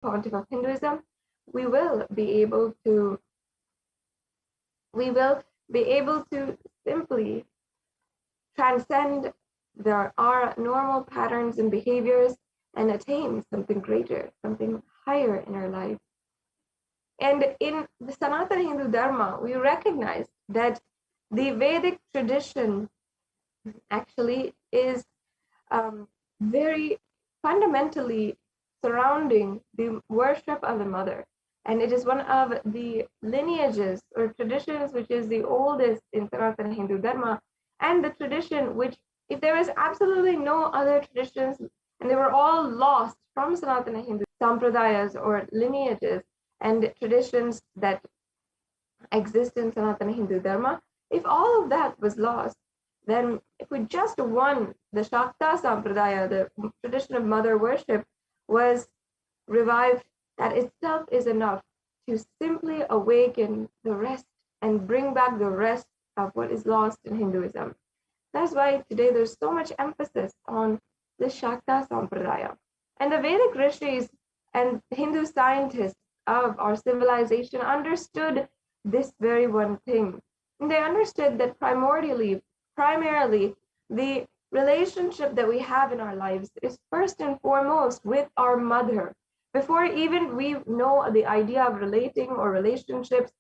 Pontiff of Hinduism, we will be able to simply transcend our normal patterns and behaviors and attain something greater, something higher in our life. And in the Sanatana Hindu Dharma, we recognize that the Vedic tradition actually is very fundamentally surrounding the worship of the mother. And it is one of the lineages or traditions which is the oldest in Sanatana Hindu Dharma, and the tradition which, if there is absolutely no other traditions, and they were all lost from Sanatana Hindu sampradayas or lineages and traditions that exist in Sanatana Hindu Dharma, if all of that was lost, then if we just won the Shakta Sampradaya, the tradition of mother worship, was revived, that itself is enough to simply awaken the rest and bring back the rest of what is lost in Hinduism. That's why today there's so much emphasis on the Shakta Sampradaya. And the Vedic rishis and Hindu scientists of our civilization understood this very one thing. And they understood that primarily, the relationship that we have in our lives is first and foremost with our mother. Before even we know the idea of relating or relationships,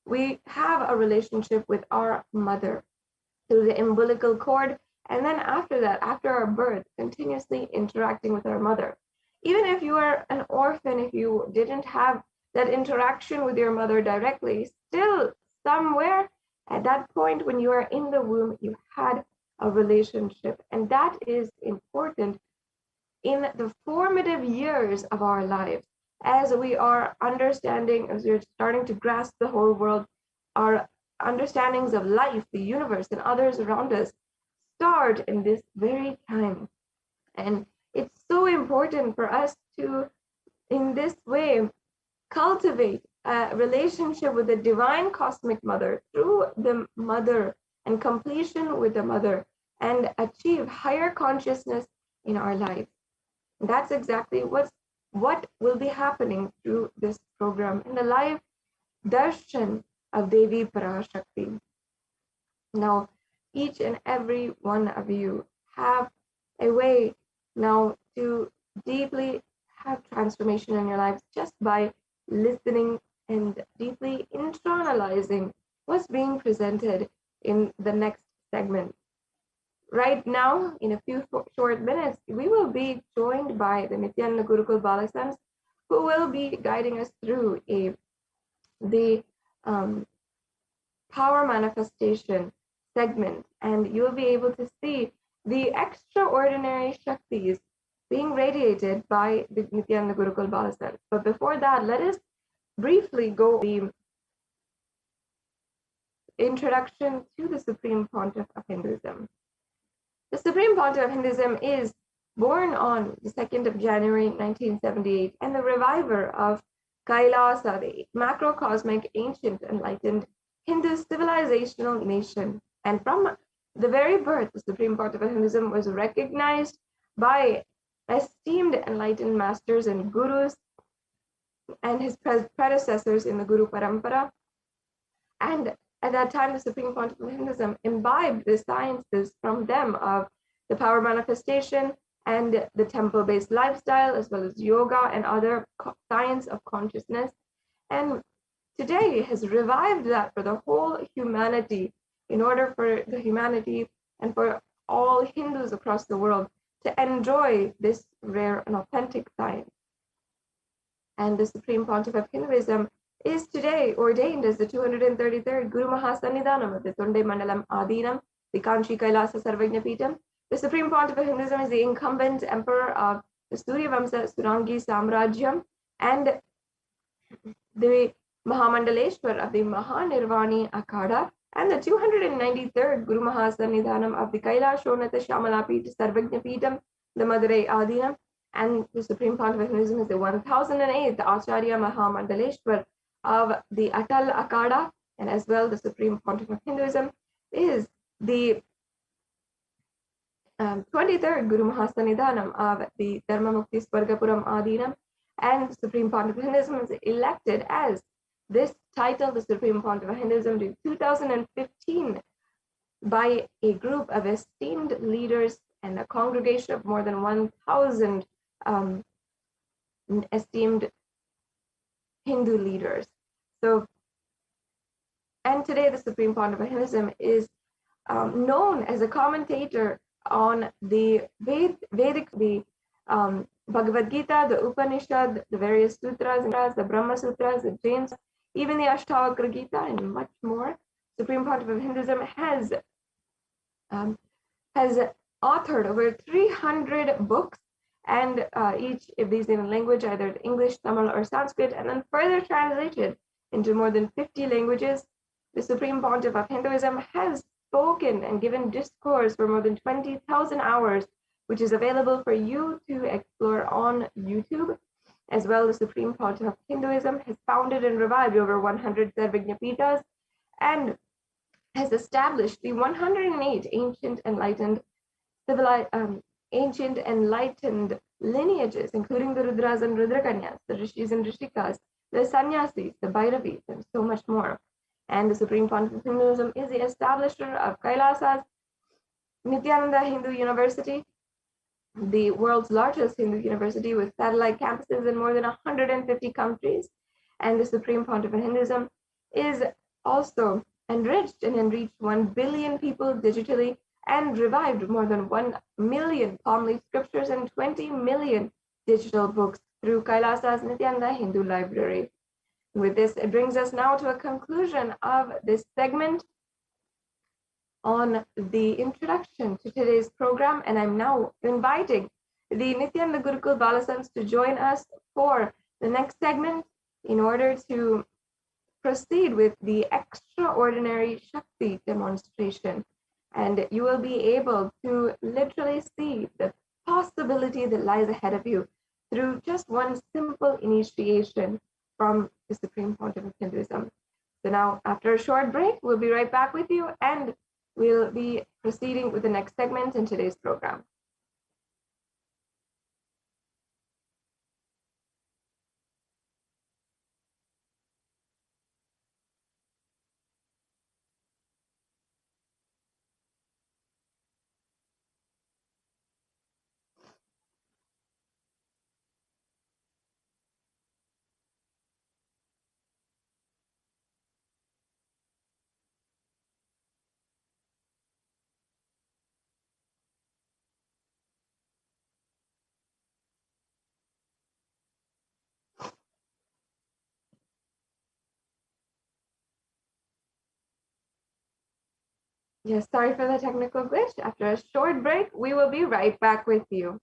we have a relationship with our mother through the umbilical cord, and then after that, after our birth, continuously interacting with our mother. Even if you are an orphan, if you didn't have that interaction with your mother directly, still somewhere at that point when you are in the womb, you had a relationship. And that is important in the formative years of our lives. As we are understanding, as we're starting to grasp the whole world, our understandings of life, the universe, and others around us start in this very time. And it's so important for us to, in this way, cultivate a relationship with the divine cosmic mother through the mother and completion with the mother, and achieve higher consciousness in our lives. And that's exactly what will be happening through this program in the live darshan of Devi Parashakti. Now, each and every one of you have a way now to deeply have transformation in your lives just by listening and deeply internalizing what's being presented in the next segment. Right now, in a few short minutes, we will be joined by the Nithyananda Gurukul Balasams, who will be guiding us through the power manifestation segment, and you'll be able to see the extraordinary Shaktis being radiated by the Nithyananda Gurukul Balasams. But before that, let us briefly go over the introduction to the Supreme Pontiff of Hinduism. The Supreme Pontiff of Hinduism is born on the 2nd of January 1978, and the reviver of Kailasa, the macrocosmic, ancient, enlightened Hindu civilizational nation. And from the very birth, the Supreme Pontiff of Hinduism was recognized by esteemed enlightened masters and gurus and his predecessors in the Guru Parampara. And at that time, the Supreme Pontiff of Hinduism imbibed the sciences from them of the power manifestation and the temple-based lifestyle, as well as yoga and other science of consciousness. And today has revived that for the whole humanity, in order for the humanity and for all Hindus across the world to enjoy this rare and authentic science. And the Supreme Pontiff of Hinduism is today ordained as the 233rd Guru Mahasannidhanam of the Tunde Mandalam Adinam, the Kanchi Kailasa Sarvajnapitam. The Supreme Pontiff of Hinduism is the incumbent emperor of the Suryavamsa Surangi Samrajyam and the Mahamandaleshwar of the Mahanirvani Akhada, and the 293rd Guru Mahasannidhanam of the Kailashonata Shamalapita Sarvajnapitam, the Madurai Adinam. And the Supreme Pontiff of Hinduism is the 1008th Acharya Mahamandaleshwar of the Atal Akhada, and as well the Supreme Pontiff of Hinduism is the 23rd Guru Mahasannidhanam of the Dharma Mukti Swargapuram Adinam, And Supreme Pontiff of Hinduism was elected as this title, the Supreme Pontiff of Hinduism, in 2015 by a group of esteemed leaders and a congregation of more than 1,000 esteemed Hindu leaders. So, and today the Supreme Pontiff of Hinduism is known as a commentator on the Vedic, the Bhagavad Gita, the Upanishad, the various sutras, the Brahma Sutras, the Jains, even the Ashtavakra Gita, and much more. Supreme Pontiff of Hinduism has authored over 300 books, and each of these in a language, either English, Tamil, or Sanskrit, and then further translated into more than 50 languages. The Supreme Pontiff of Hinduism has spoken and given discourse for more than 20,000 hours, which is available for you to explore on YouTube. As well, the Supreme Pontiff of Hinduism has founded and revived over 100 Sarvajnapitas and has established the 108 ancient enlightened lineages, including the Rudras and Rudrakanyas, the Rishis and Rishikas, the Sannyasis, the Bhairavis, and so much more. And the Supreme Pontiff of Hinduism is the establisher of Kailasa's Nithyananda Hindu University, the world's largest Hindu university with satellite campuses in more than 150 countries. And the Supreme Pontiff of Hinduism is also enriched and enriched 1 billion people digitally and revived more than 1 million palm leaf scriptures and 20 million digital books through Kailasa's Nithyananda Hindu Library. With this, it brings us now to a conclusion of this segment on the introduction to today's program, and I'm now inviting the Nithyananda Gurukul Balasans to join us for the next segment in order to proceed with the extraordinary Shakti demonstration. And you will be able to literally see the possibility that lies ahead of you through just one simple initiation from the Supreme Pontiff of Hinduism. So now, after a short break, we'll be right back with you, and we'll be proceeding with the next segment in today's program. Yes, sorry for the technical glitch. After a short break, we will be right back with you.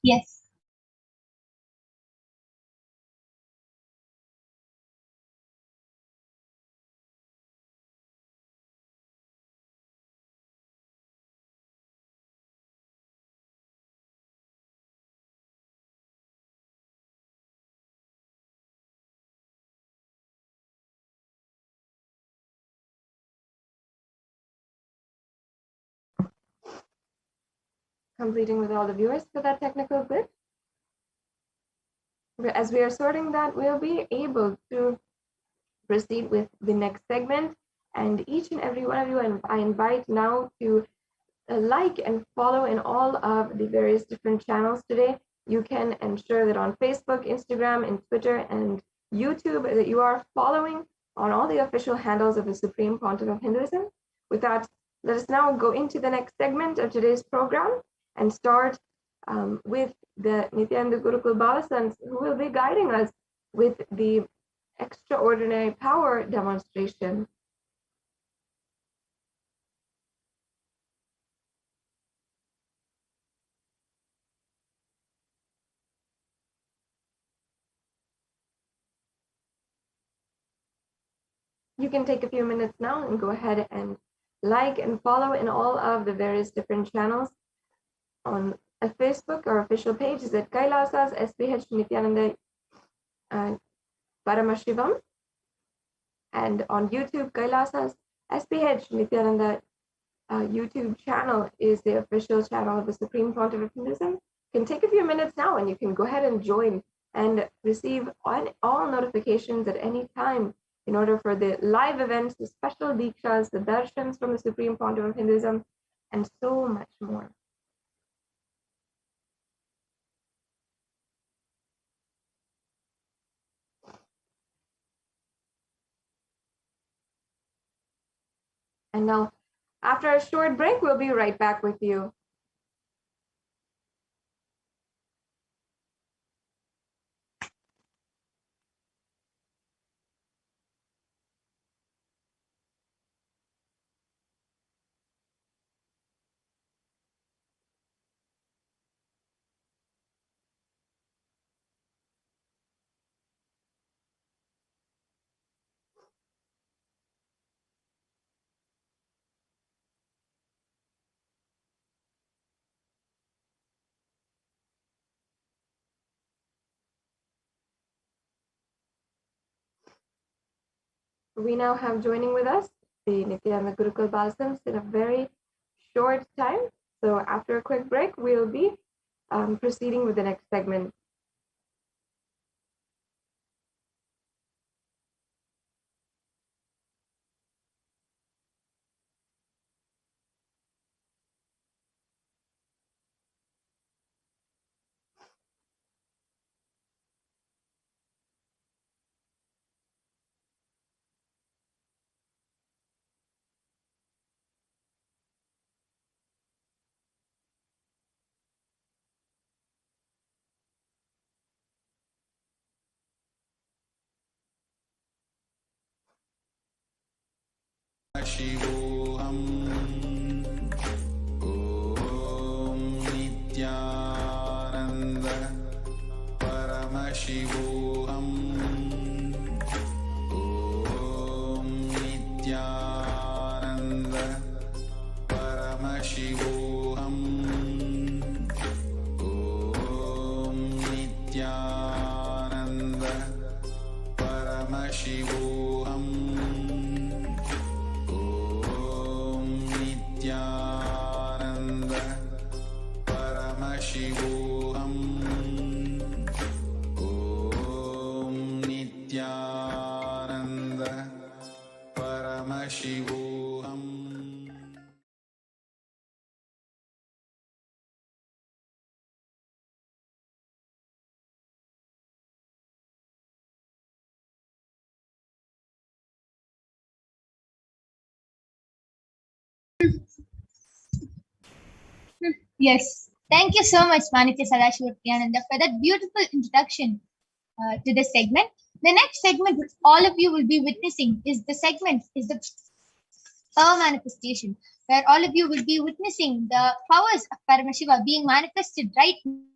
Yes. Completing with all the viewers for that technical glitch. As we are sorting that, we'll be able to proceed with the next segment. And each and every one of you, I invite now to like and follow in all of the various different channels today. You can ensure that on Facebook, Instagram, and Twitter, and YouTube that you are following on all the official handles of the Supreme Pontiff of Hinduism. With that, let us now go into the next segment of today's program and start with the Nithyananda Gurukul Balasans, who will be guiding us with the extraordinary power demonstration. You can take a few minutes now and go ahead and like and follow in all of the various different channels. On a Facebook, our official page is at Kailasa's HDH Nithyananda Paramashivam, and on YouTube, Kailasa's HDH Nithyananda YouTube channel is the official channel of the Supreme Pontiff of Hinduism. You can take a few minutes now and you can go ahead and join and receive all notifications at any time in order for the live events, the special dikshas, the darshans from the Supreme Pontiff of Hinduism, and so much more. And now, after a short break, we'll be right back with you. We now have joining with us the Nithyananda Gurukul Balsams in a very short time. So after a quick break, we'll be proceeding with the next segment. Parashakti. Om Nithyananda Paramashivoham. Om Nithyananda Paramashivoham. Om Nithyananda Paramashivoham. Nithyananda Paramashivoham. Om Nithyananda Paramashivoham. Yes. Thank you so much, Manitya Sadashivananda, for that beautiful introduction to this segment. The next segment, which all of you will be witnessing, is the power manifestation, where all of you will be witnessing the powers of Paramashiva being manifested right in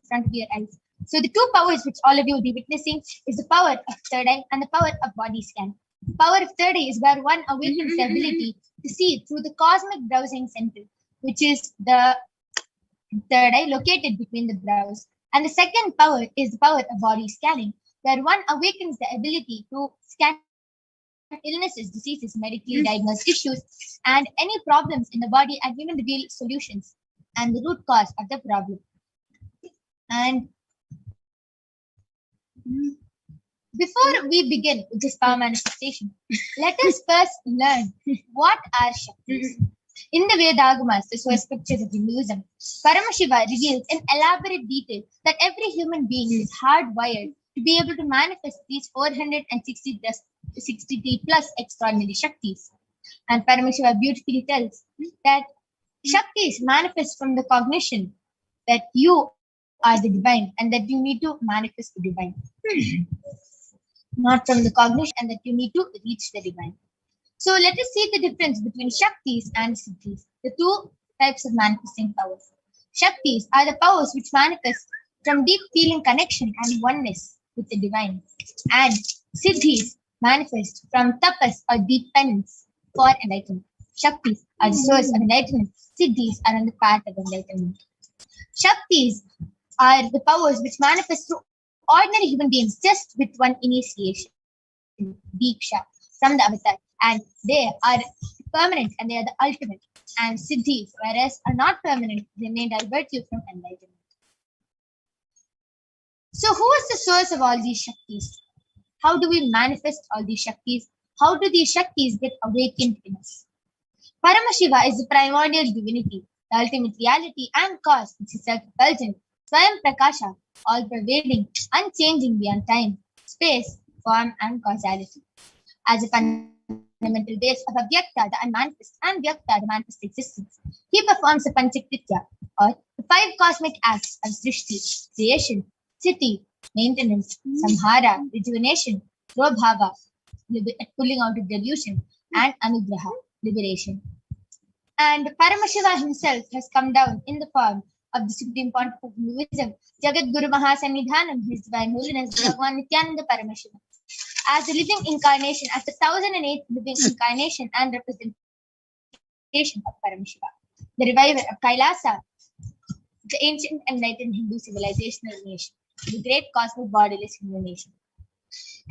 front of your eyes. So the two powers which all of you will be witnessing is the power of third eye and the power of body scan. Power of third eye is where one awakens the ability to see through the cosmic browsing center, which is the third eye located between the brows. And the second power is the power of body scanning, where one awakens the ability to scan illnesses, diseases, medically diagnosed issues, and any problems in the body, and even reveal solutions and the root cause of the problem. And before we begin with this power manifestation, let us first learn what are Shaktis. In the Vedagamas, the source scriptures of Hinduism, Paramashiva reveals in elaborate detail that every human being is hardwired to be able to manifest these 463 plus extraordinary Shaktis. And Paramashiva beautifully tells that Shaktis manifest from the cognition that you are the divine and that you need to manifest the divine. not from the cognition, and that you need to reach the divine. So let us see the difference between Shaktis and Siddhis, the two types of manifesting powers. Shaktis are the powers which manifest from deep feeling connection and oneness with the divine, and Siddhis manifest from tapas or deep penance for enlightenment. Shaktis are the source of enlightenment, Siddhis are on the path of enlightenment. Shaktis are the powers which manifest through ordinary human beings just with one initiation, Diksha, from the avatar. And they are permanent and they are the ultimate. And Siddhis, whereas are not permanent, they may divert you from enlightenment. So, who is the source of all these Shaktis? How do we manifest all these Shaktis? How do these Shaktis get awakened in us? Paramashiva is the primordial divinity, the ultimate reality and cause, which is self-effulgent, Swayam Prakasha, all-pervading, unchanging beyond time, space, form, and causality. As a fundamental base of Avyakta, the unmanifest, and Vyakta, the manifest existence, he performs the Panchakritya, or the five cosmic acts of Srishti, creation, Sthiti, maintenance, Samhara, rejuvenation, Prabhava, pulling out of delusion, and Anugraha, liberation. And Paramashiva himself has come down in the form of the Supreme Pontiff of Hinduism, Jagat Guru Mahasanidhanam, His Divine Holiness, Bhagwan Nithyananda Paramashivam, as the living incarnation, as the 1008th living incarnation and representation of Paramashiva, the reviver of Kailasa, the ancient enlightened Hindu civilizational nation, the great cosmic bodiless human nation.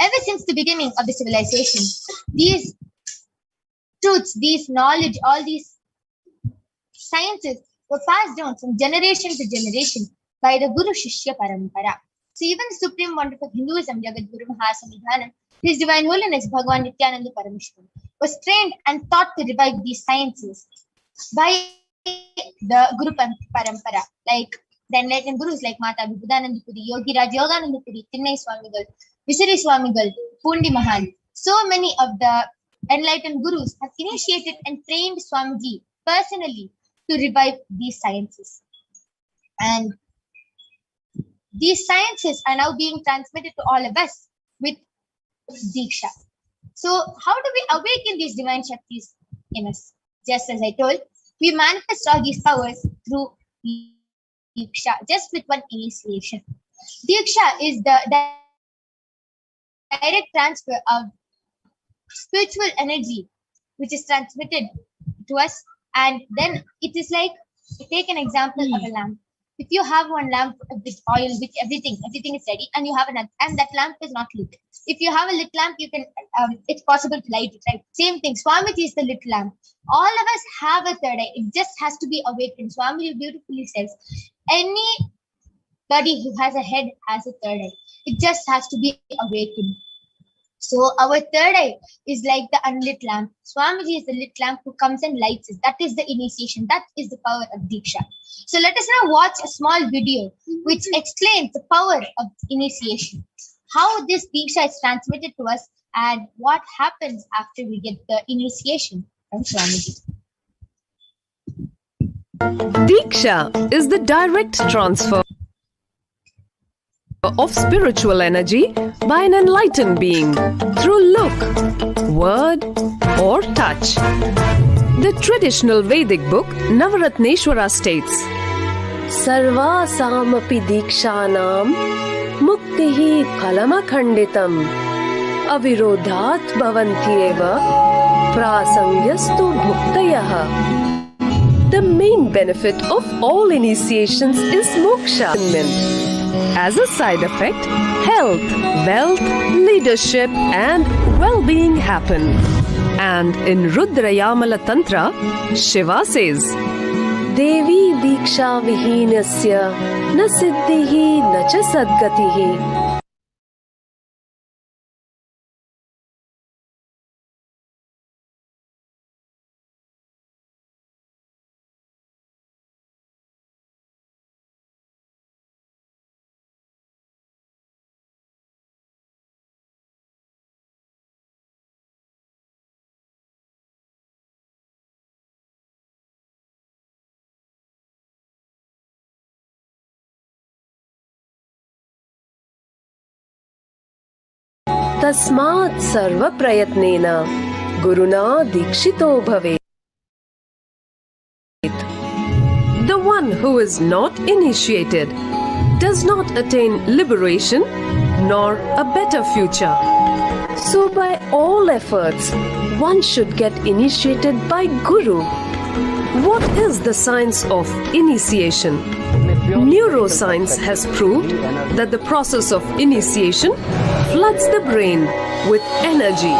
Ever since the beginning of the civilization, these truths, these knowledge, all these sciences were passed down from generation to generation by the Guru Shishya Parampara. So even the Supreme Pontiff of Hinduism, Jagat Guru Mahasanidhanam, His Divine Holiness Bhagwan Nithyananda Paramashivam, was trained and taught to revive these sciences by the Guru Parampara, like the enlightened gurus like Mata Vibhudananda Puri, Yogi Raj Yogananda Puri, Tinnai Swamigal, Visari Swamigal, Pundi Mahan. So many of the enlightened gurus have initiated and trained Swamiji personally to revive these sciences. And these sciences are now being transmitted to all of us with Diksha. So, how do we awaken these divine Shaktis in us? Just as I told, we manifest all these powers through Diksha, just with one initiation. Diksha is the direct transfer of spiritual energy which is transmitted to us, and then it is like, take an example of a lamp. If you have one lamp with oil, with everything is ready, and you have and that lamp is not lit. If you have a lit lamp, you can it's possible to light it, right? Same thing. Swamiji is the lit lamp. All of us have a third eye. It just has to be awakened. Swamiji beautifully says, anybody who has a head has a third eye. It just has to be awakened. So our third eye is like the unlit lamp. Swamiji is the lit lamp who comes and lights it. That is the initiation. That is the power of Diksha. So let us now watch a small video which explains the power of initiation, how this Diksha is transmitted to us, and what happens after we get the initiation from Swamiji. Diksha is the direct transfer of spiritual energy by an enlightened being through look, word, or touch. The traditional Vedic book Navaratneshwara states, Sarvasamapi Dikshanam Muktihi Phalamakhanditam Avirodhat Bhavantyeva Prasangyastu Bhuktayah. The main benefit of all initiations is moksha. As a side effect, health, wealth, leadership, and well-being happen. And in Rudrayamala Tantra, Shiva says, Devi Diksha Vihinasya Na Siddhihi Na Cha Sadgatihi. Tasmat sarva prayatnena Guruna dikshito bhavet. The one who is not initiated does not attain liberation nor a better future. So by all efforts, one should get initiated by Guru. What is the science of initiation? Neuroscience has proved that the process of initiation floods the brain with energy.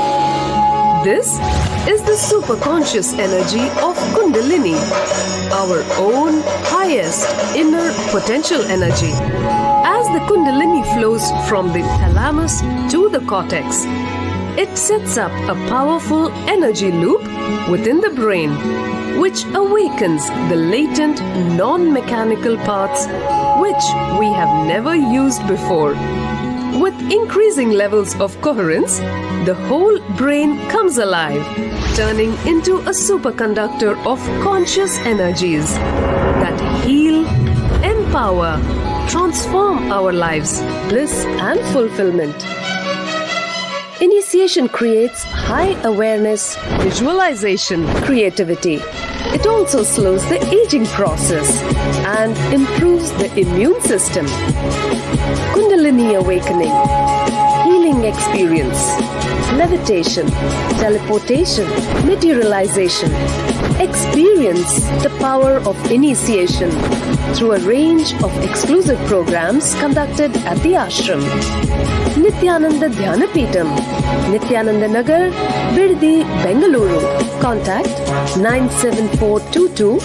This is the superconscious energy of Kundalini, our own highest inner potential energy. As the Kundalini flows from the thalamus to the cortex, it sets up a powerful energy loop within the brain, which awakens the latent non-mechanical parts which we have never used before. With increasing levels of coherence, the whole brain comes alive, turning into a superconductor of conscious energies that heal, empower, transform our lives, bliss and fulfillment. Initiation creates high awareness, visualization, creativity. It also slows the aging process and improves the immune system. Kundalini awakening, healing experience, levitation, teleportation, materialization. Experience the power of initiation through a range of exclusive programs conducted at the ashram. Nithyananda Dhyanapitham, Nithyananda Nagar, Birdi, Bengaluru. Contact 97422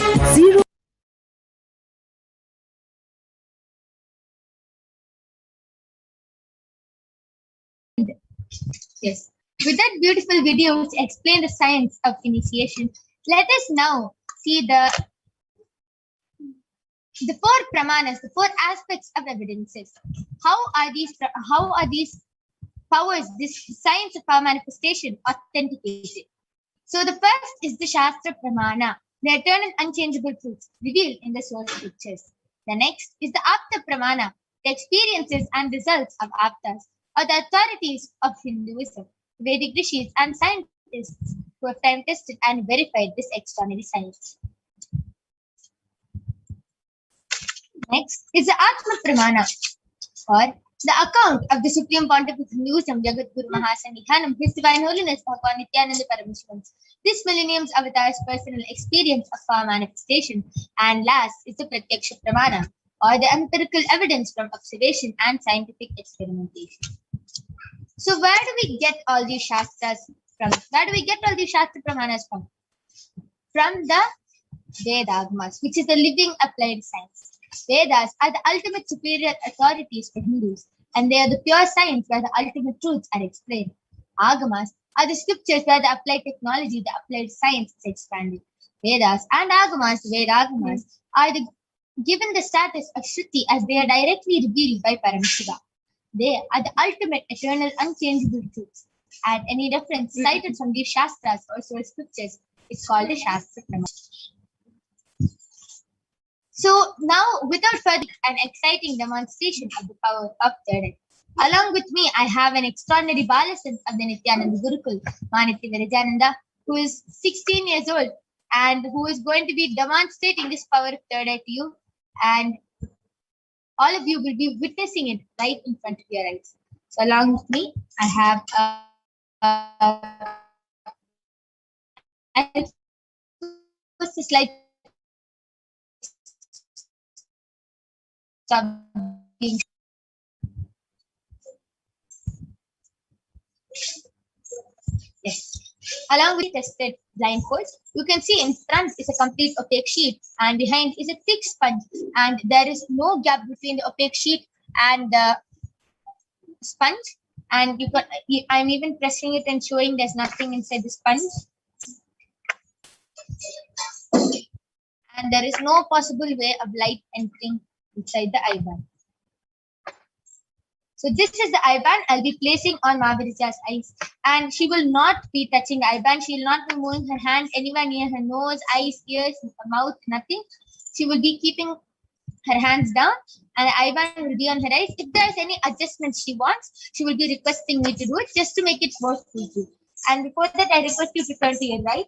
Yes. With that beautiful video which explained the science of initiation, let us now see the four pramanas, the four aspects of evidences. How are these powers, this science of power manifestation authenticated? So the first is the Shastra Pramana, the eternal unchangeable truths revealed in the source scriptures. The next is the Apta Pramana, the experiences and results of Aptas, or the authorities of Hinduism, Vedic rishis and scientists who have time tested and verified this extraordinary science. Next is the Atma Pramana, or the account of the Supreme Pontifical Hinduism, Jagat Guru Mahasannidhanam, His Divine Holiness Bhagavan Nithyananda Paramashivam, this millennium's avatar's personal experience of power manifestation. And last is the Pratyaksha Pramana, or the empirical evidence from observation and scientific experimentation. So where do we get all these Shastras from? Where do we get all these Shastra Pramanas from? From the Vedagmas, which is the living applied science. Vedas are the ultimate superior authorities for Hindus, and they are the pure science where the ultimate truths are explained. Agamas are the scriptures where the applied technology, the applied science is expanded. Vedas and Agamas, Vedagamas, are given the status of Shruti as they are directly revealed by Paramashiva. They are the ultimate, eternal, unchangeable truths, and any reference cited from these Shastras or source scriptures is called a Shastra Pramana. So now, without further an exciting demonstration of the power of third eye, along with me, I have an extraordinary Balasant of the Nithyananda Gurukul, Maniti Virajananda, who is 16 years old and who is going to be demonstrating this power of third eye to you. And all of you will be witnessing it right in front of your eyes. So along with me, I have I'll post the slide. Yes. Along with tested blindfolds, you can see in front is a complete opaque sheet and behind is a thick sponge, and there is no gap between the opaque sheet and the sponge. And I'm even pressing it and showing there's nothing inside the sponge. And there is no possible way of light entering inside the eye-band. So this is the eye-band I'll be placing on Mahavirija's eyes, and she will not be touching the eye-band. She will not be moving her hand anywhere near her nose, eyes, ears, mouth, nothing. She will be keeping her hands down, and the eyeband will be on her eyes. If there's any adjustments she wants, she will be requesting me to do it just to make it more full. And before that, I request you to turn to your right,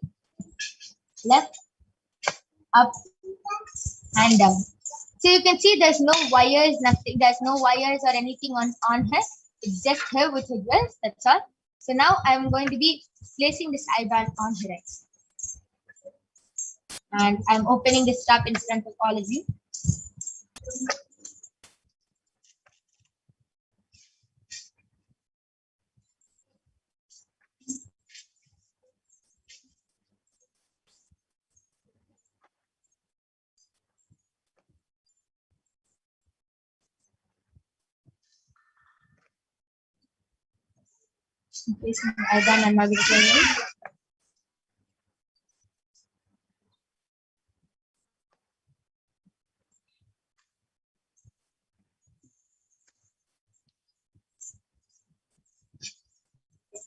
left, up, and down. So you can see there's no wires, nothing. There's no wires or anything on her. It's just her with her jewels. That's all. So now I'm going to be placing this eyeband on her eyes. And I'm opening the strap in front of all of you. Placing the eyeband on my visual.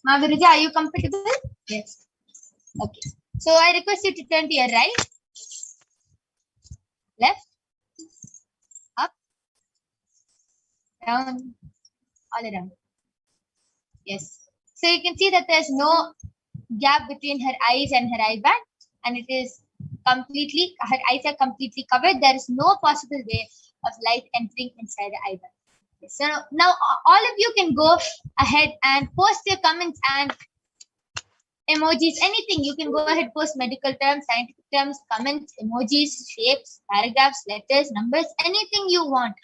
Mavirija, are you comfortable? Yes. Okay. So I request you to turn to your right, left, up, down, all around. Yes. So you can see that there's no gap between her eyes and her eyeband, and it is completely, her eyes are completely covered. There is no possible way of light entering inside the eyeband. So now all of you can go ahead and post your comments and emojis, anything. You can go ahead, post medical terms, scientific terms, comments, emojis, shapes, paragraphs, letters, numbers, anything you want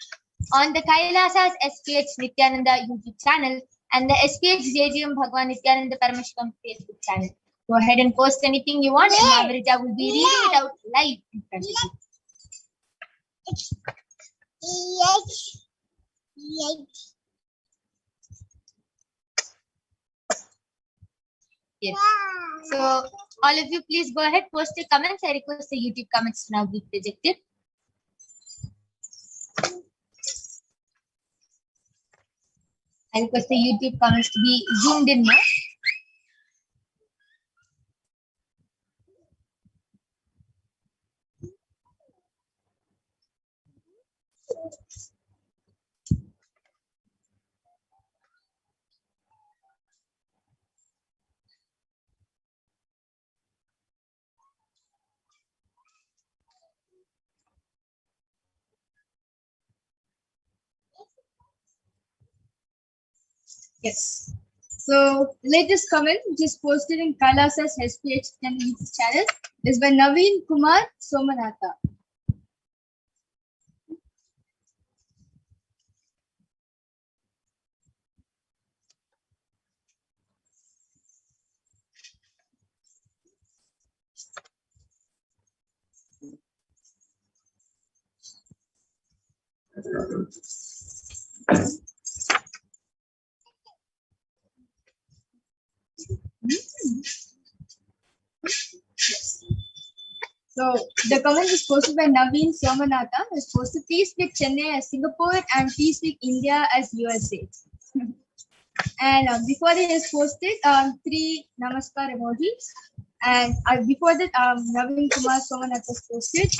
on the Kailasa's HDH Nithyananda YouTube channel and the HDH JGM Bhagwan Nithyananda Paramashivam Facebook channel. Go ahead and post anything you want, and Mavirija will be reading it out live in front of you. Yes. So all of you, please go ahead, post your comments. I request the YouTube comments to now be projected. I request the YouTube comments to be zoomed in now. Yes. So latest comment, which is posted in Kailasa's HDH channel, is by Naveen Kumar Somanatha. So the comment is posted by Naveen Somanatha. Is posted, please speak Chennai as Singapore and please speak India as USA. And before it is posted, 3 namaskar emojis. And before that, Naveen Kumar Somanatha is posted.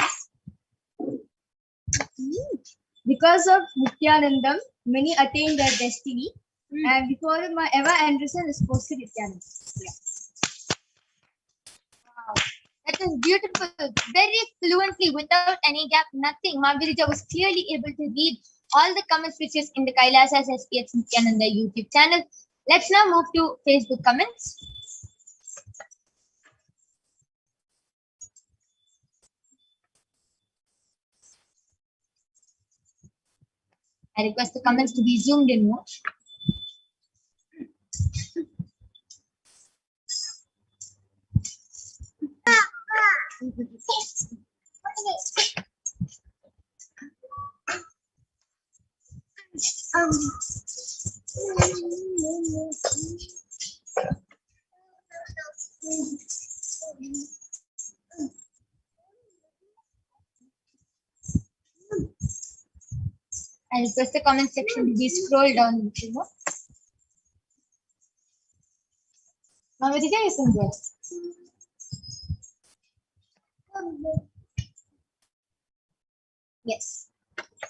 Because of Nithyanandam, many attain their destiny. And before my Eva Anderson is posted Nithyanandam. Yeah. Wow. That is beautiful, very fluently, without any gap, nothing. Mavirija was clearly able to read all the comments which is in the Kailasa's HDH Nithyananda YouTube channel. Let's now move to Facebook comments. I request the comments to be zoomed in more. I request the comment section to be scrolled down a little more. Mavirija, you can go. Yes.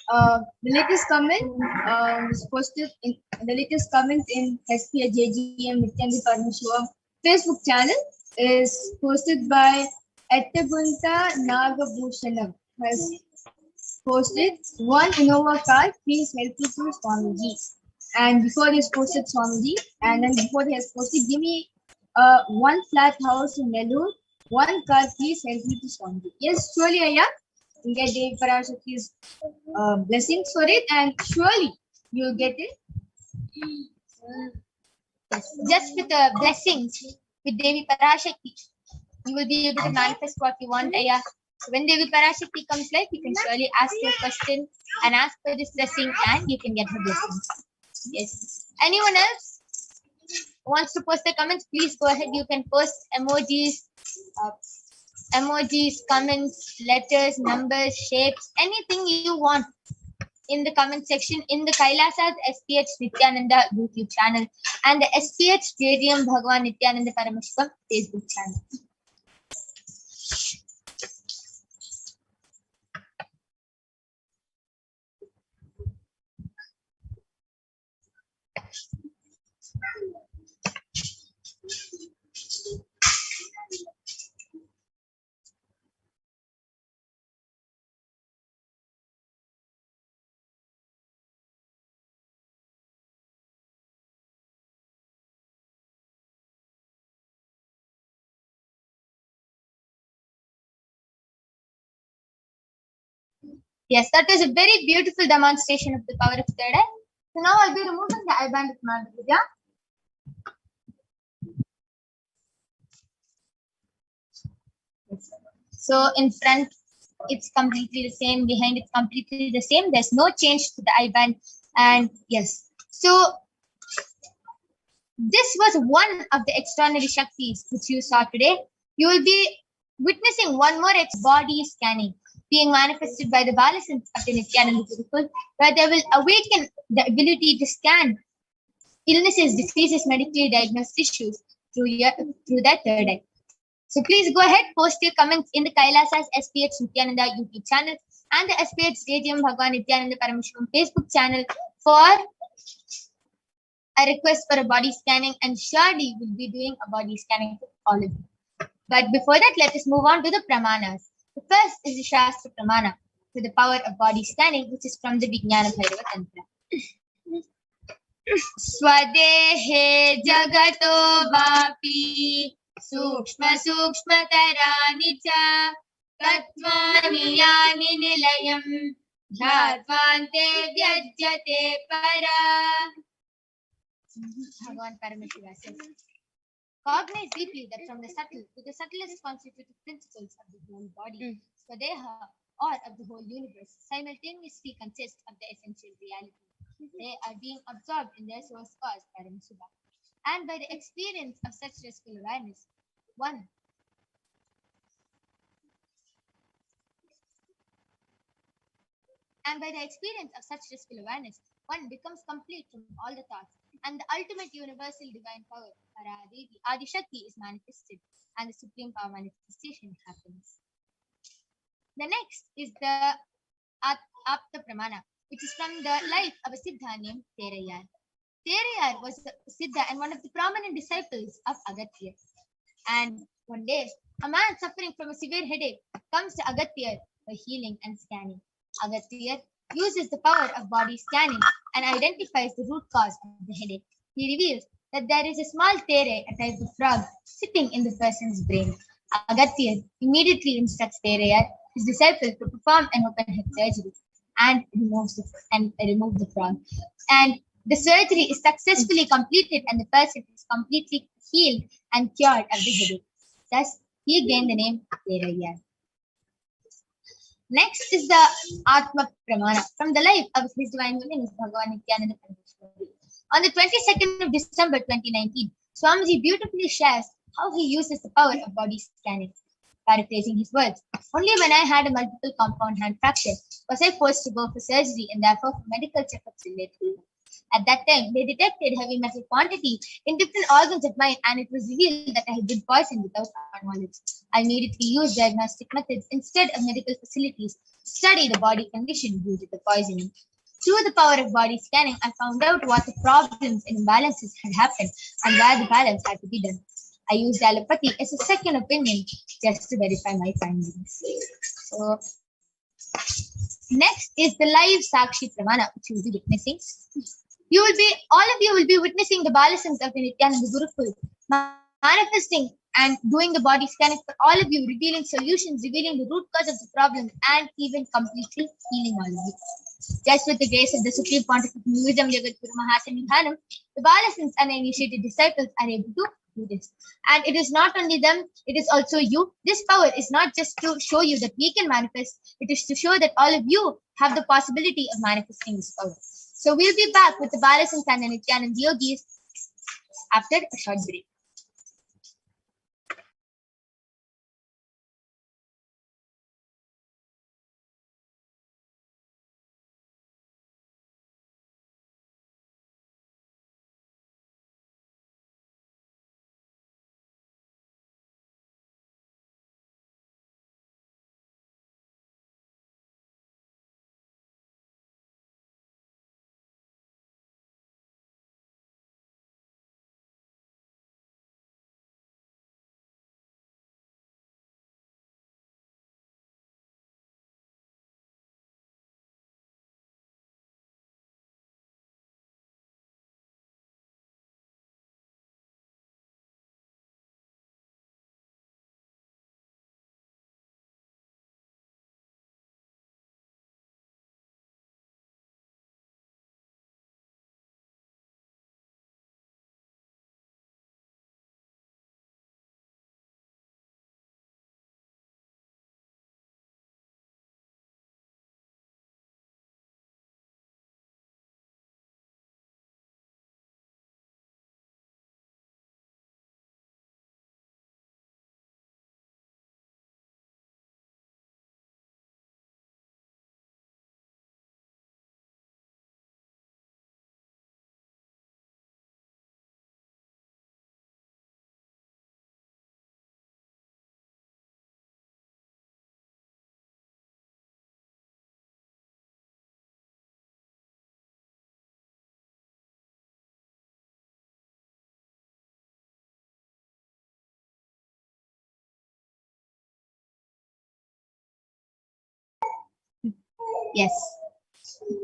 The latest comment was posted in the latest comment in HDH Nithyananda Paramashivam Facebook channel is posted by Ettagunta Nagabhushanam. Has posted one Innova car, please help me to Swamiji. And before this posted Swamiji, and then before he has posted, give me one flat house in Nellore, one car, please help me to Swamiji. Yes, surely, Ayya, you get Devi Parashakti's blessings for it, and surely you'll get it. Just with the blessings with Devi Parashakti, you will be able to manifest what you want, Ayya. When Devi Parashakti comes live, you can surely ask your question and ask for this blessing, and you can get her blessings. Yes. Anyone else wants to post their comments? Please go ahead. You can post emojis, comments, letters, numbers, shapes, anything you want in the comment section in the Kailasa's HDH Nithyananda YouTube channel and the HDH Bhagwan Nithyananda Paramashivam Facebook channel. Yes, that is a very beautiful demonstration of the power of third eye. So now I'll be removing the eye band of Madhurya. So in front, it's completely the same. Behind, it's completely the same. There's no change to the eye band. And yes, so this was one of the extraordinary Shaktis which you saw today. You will be witnessing one more body scanning being manifested by the Balasans of the Nithyananda Gurukul, where they will awaken the ability to scan illnesses, diseases, medically diagnosed issues through their third eye. So please go ahead, post your comments in the Kailasa's SPH Nithyananda YouTube channel and the SPH Stadium Bhagwan Nithyananda Paramashivam Facebook channel for a request for a body scanning, and surely we'll be doing a body scanning for all of you. But before that, let us move on to the Pramanas. The first is the Shastra Pramana to the power of body scanning, which is from the Vijnana Bhairava Tantra. Swadehe jagato vapi sukshma sukshma tarani cha tattvani yani nilayam dharvante vyajyate para. Bhagavan Paramashiva says, cognize deeply that from the subtle to the subtlest constitutive principles of the whole body, Swadeha, or of the whole universe, simultaneously consist of the essential reality. They are being absorbed in their source cause, Paramashiva. And by the experience of such restful awareness, one becomes complete from all the thoughts, and the ultimate universal divine power, Paradevi, Adishakti, is manifested, and the supreme power manifestation happens. The next is the Apta Pramana, which is from the life of a Siddha named Terayar. Terayar was a Siddha and one of the prominent disciples of Agatya. And one day, a man suffering from a severe headache comes to Agatya for healing and scanning. Agatya uses the power of body scanning and identifies the root cause of the headache. He reveals that there is a small tere, a type of frog, sitting in the person's brain. Agatya immediately instructs Terayar, his disciple, to perform an open head surgery and remove the frog. And the surgery is successfully completed, and the person is completely healed and cured of the headache. Thus, he gained the name Terayar. Next is the Atma Pramana from the life of His Divine Holiness Bhagavan Nithyananda Paramashivam. On the 22nd of December 2019, Swamiji beautifully shares how he uses the power of body scanning. Paraphrasing his words, only when I had a multiple compound hand fracture was I forced to go for surgery and therefore for medical checkups related. At that time, they detected heavy metal quantity in different organs of mine, and it was revealed that I had been poisoned without our knowledge. I immediately used diagnostic methods instead of medical facilities to study the body condition due to the poisoning. Through the power of body scanning, I found out what the problems and imbalances had happened and where the balance had to be done. I used allopathy as a second opinion just to verify my findings. So, next is the live Sakshi Pramana, which you will be witnessing. All of you will be witnessing the balisms of the Nithyananda Gurukul, manifesting and doing the body scanning for all of you, revealing solutions, revealing the root cause of the problem, and even completely healing all of you. Just with the grace of the Supreme Pontific Wisdom Jagadguru Mahasanidhanam, the balisms and the initiated disciples are able to do this. And it is not only them, it is also you. This power is not just to show you that we can manifest, it is to show that all of you have the possibility of manifesting this power. So we'll be back with the balisms and the Nithyananda Yogis after a short break. Yes.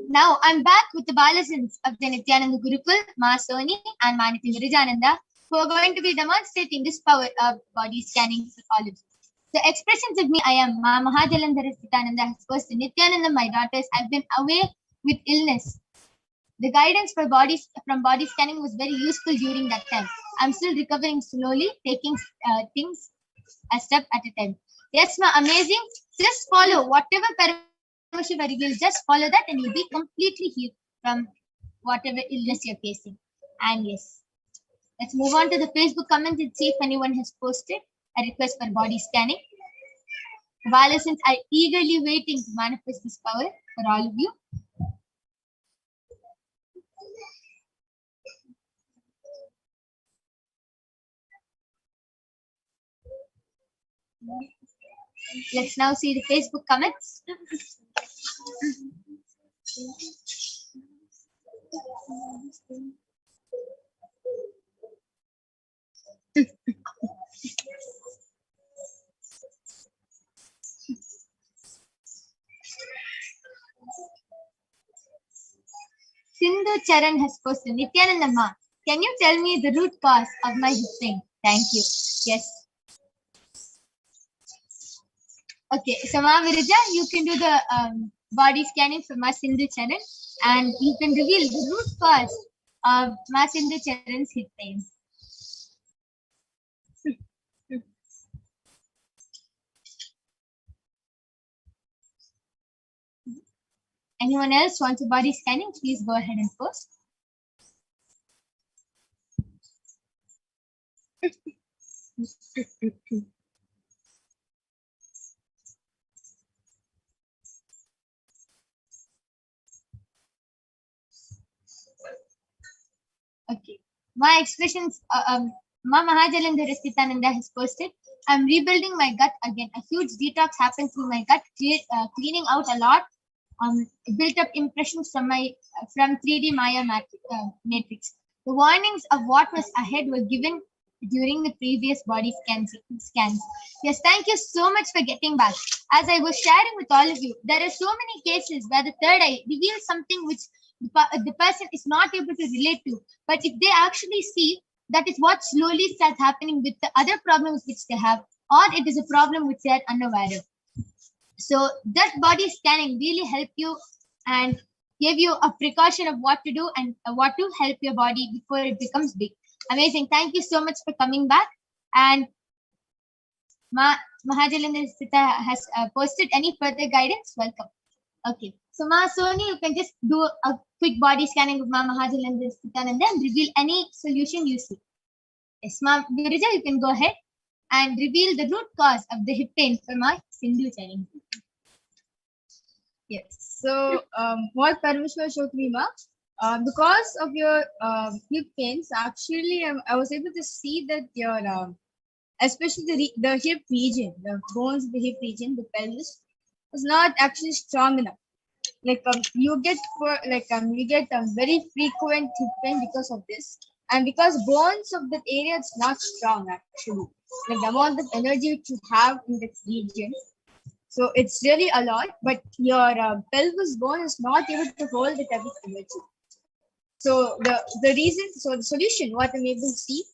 Now I'm back with the balisms of the Nithyananda Gurukul, Ma Soni, and Maniti Virajananda, who are going to be demonstrating this power of body scanning for all of you. The expressions of me, I am Ma Mahajalandhara Sitananda has posted Nithyananda, my daughters, I've been away with illness. The guidance from body scanning was very useful during that time. I'm still recovering slowly, taking things a step at a time. Yes, ma, amazing. Just follow whatever Paramashiva reveals, just follow that and you'll be completely healed from whatever illness you're facing. And yes, let's move on to the Facebook comments and see if anyone has posted a request for body scanning. Adolescents are eagerly waiting to manifest this power for all of you. Let's now see the Facebook comments. Sindhu Charan has posted, Nithyananda Ma, can you tell me the root cause of my hip pain? Thank you. Yes. Okay, so Ma Virija, you can do the body scanning for Ma Sindhu Charan and you can reveal the root cause of Ma Sindhu Charan's hip pain. Anyone else wants a body scanning? Please go ahead and post. Okay. My expressions, Ma Mahajalandhar Nithyananda has posted, I'm rebuilding my gut again. A huge detox happened through my gut, cleaning out a lot built up impressions from 3D Maya matrix. The warnings of what was ahead were given during the previous body scans. Yes, thank you so much for getting back. As I was sharing with all of you, there are so many cases where the third eye reveals something which the person is not able to relate to. But if they actually see, that is what slowly starts happening with the other problems which they have, or it is a problem which they are unaware of. So that body scanning really help you and give you a precaution of what to do and what to help your body before it becomes big. Amazing. Thank you so much for coming back. And Mahajalendra Sita has posted any further guidance. Welcome. Okay. So Ma Soni, you can just do a quick body scanning of Ma Mahajalendra Sita and then reveal any solution you see. Yes, Ma Girija, you can go ahead and reveal the root cause of the hip pain for my Sindhu challenge. Yes. So, what Parameshwar showed me, ma, because of your hip pains, actually, I was able to see that your, especially the hip region, the bones of the hip region, the pelvis, was not actually strong enough. Like you get very frequent hip pain because of this, and because bones of that area is not strong actually. Like the amount of energy which you have in that region. So it's really a lot, but your pelvis bone is not able to hold the type of energy. So the solution, what I'm able to see,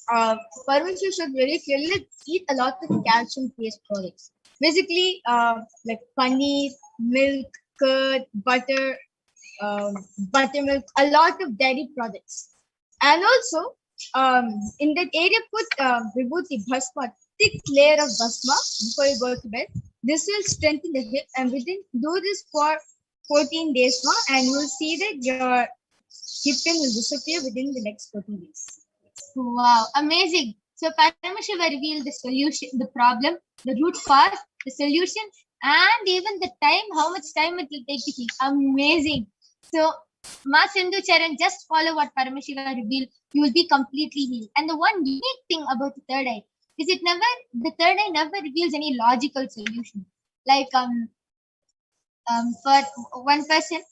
Parvati should very clearly eat a lot of calcium-based products. Basically, like paneer, milk, curd, butter, buttermilk, a lot of dairy products. And also, in that area, put vibhuti, bhasma, thick layer of bhasma before you go to bed. This will strengthen the hip, and do this for 14 days more, and you will see that your hip pain will disappear within the next 14 days. Wow, amazing. So Paramashiva revealed the solution, the problem, the root cause, the solution, and even the time, how much time it will take to heal. Amazing. So Ma Sindhu Charan, just follow what Paramashiva revealed. You will be completely healed. And the one unique thing about the third eye is the third eye never reveals any logical solution. Like for one person,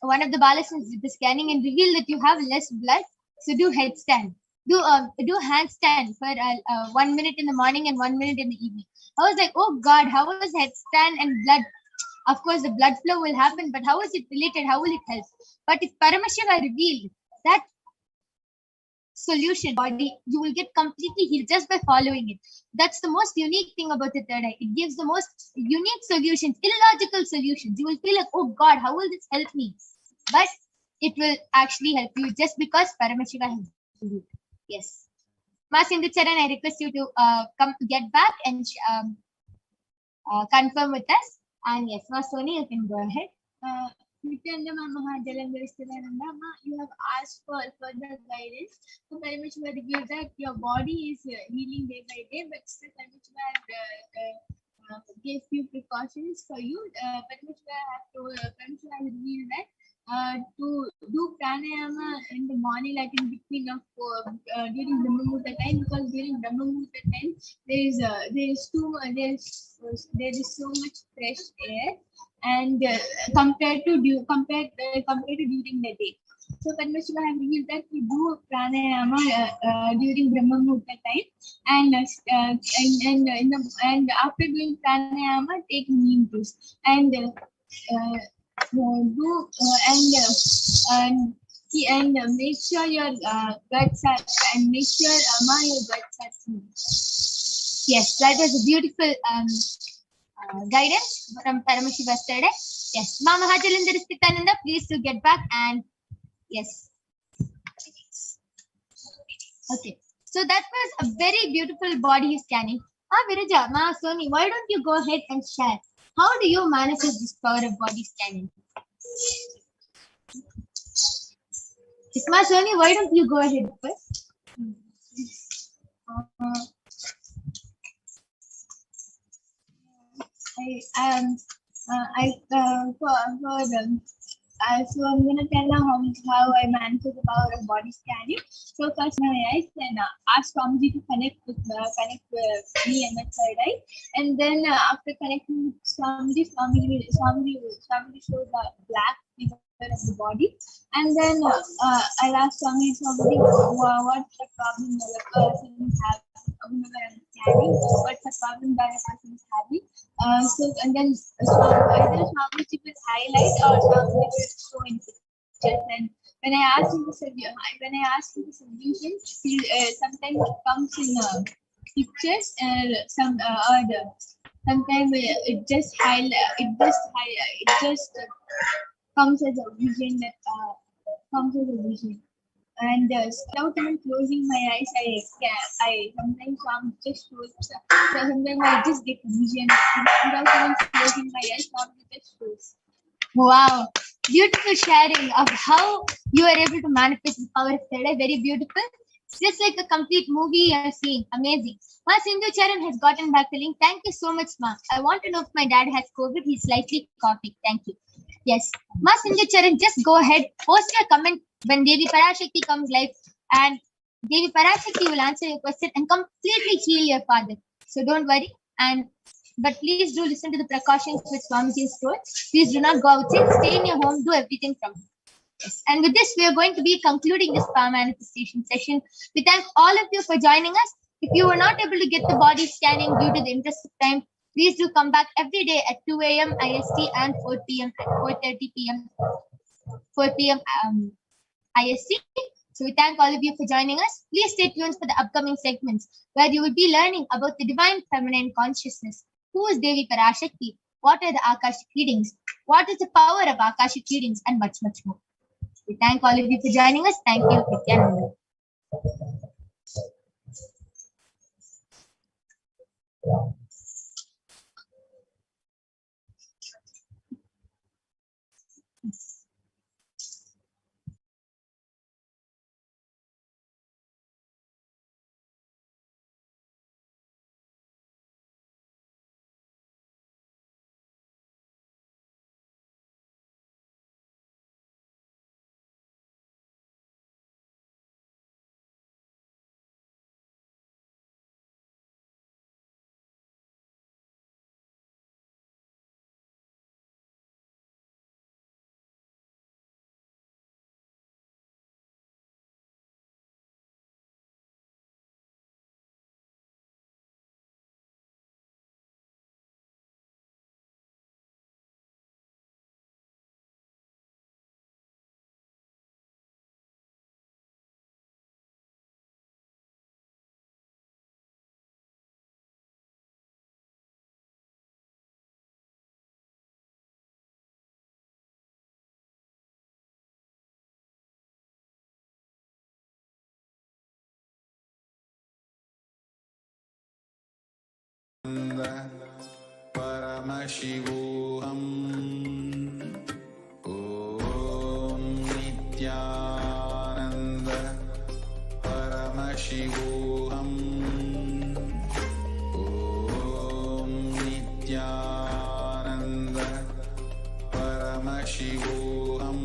one of the balasans did the scanning and revealed that you have less blood. So do headstand. Do handstand for 1 minute in the morning and 1 minute in the evening. I was like, oh God, how is headstand and blood? Of course, the blood flow will happen, but how is it related? How will it help? But if Paramashiva revealed that solution body, you will get completely healed just by following it. That's the most unique thing about the third eye. It gives the most unique solutions, illogical solutions. You will feel like, oh God, how will this help me? But it will actually help you just because Paramashiva has revealed. Yes. Ma Sindhu Charan, I request you to get back and confirm with us. And yes, Ma Soni, you can go ahead. You have asked for further guidance. So Parameshwar revealed that your body is healing day by day, but still Parameshwar gave few precautions for you. Parameshwar has revealed that to do pranayama in the morning, like in between of during Brahma Muhurta time, because during Brahma Muhurta time there is so much fresh air, and compared to during the day. So Parameshwara has revealed that we do pranayama during Brahma Muhurta time, and after doing pranayama, take neem juice and make sure your guts are your guts are clean. Yes, that was a beautiful guidance from Paramashiva's third eye. Yes, Ma Mahajalendra Nithyananda, please to get back and yes. Okay, so that was a very beautiful body scanning. Virija, Ma Soni, why don't you go ahead and share? How do you manifest this power of body scanning? Ma Soni, why don't you go ahead first? So I'm gonna tell now how I manifest the power of body scanning. So first my eyes, then ask Swamiji to connect with me and my third eye, and then after connecting with Swamiji shows the black figure of the body, and then I'll ask Swamiji what's the problem that a person is having. Whenever I'm scanning, what's the problem that a person is having? So and then either Swamiji will highlight or Swamiji will show in pictures. And when I ask him the solution, he sometimes it comes in pictures. Sometimes it just comes as a vision that comes as a vision. And without even closing my eyes, I sometimes just shows. So sometimes I just get vision without even closing my eyes. Just shows. Wow, beautiful sharing of how you are able to manifest the power of third eye. Very beautiful. Just like a complete movie you're seeing. Amazing. Ma Sindhu Charan has gotten back the link. Thank you so much, Ma. I want to know if my dad has COVID. He's slightly coughing. Thank you. Yes. Ma Sindhu Charan, just go ahead. Post your comment when Devi Parashakti comes live, and Devi Parashakti will answer your question and completely heal your father. So don't worry. But please do listen to the precautions which Swamiji has told. Please do not go outside. Stay in your home. Do everything from home. Yes. And with this, we are going to be concluding this power manifestation session. We thank all of you for joining us. If you were not able to get the body scanning due to the interest of time, please do come back every day at 2 a.m. IST and 4 p.m. and 4:30 p.m. 4 p.m. IST. So we thank all of you for joining us. Please stay tuned for the upcoming segments where you will be learning about the divine feminine consciousness. Who is Devi Parashakti? What are the Akashic readings? What is the power of Akashic readings? And much, much more. We thank all of you for joining us. Thank you, Nithyananda. Paramashivoham. Om Nithyananda Paramashivoham. Om Nithyananda Paramashivoham.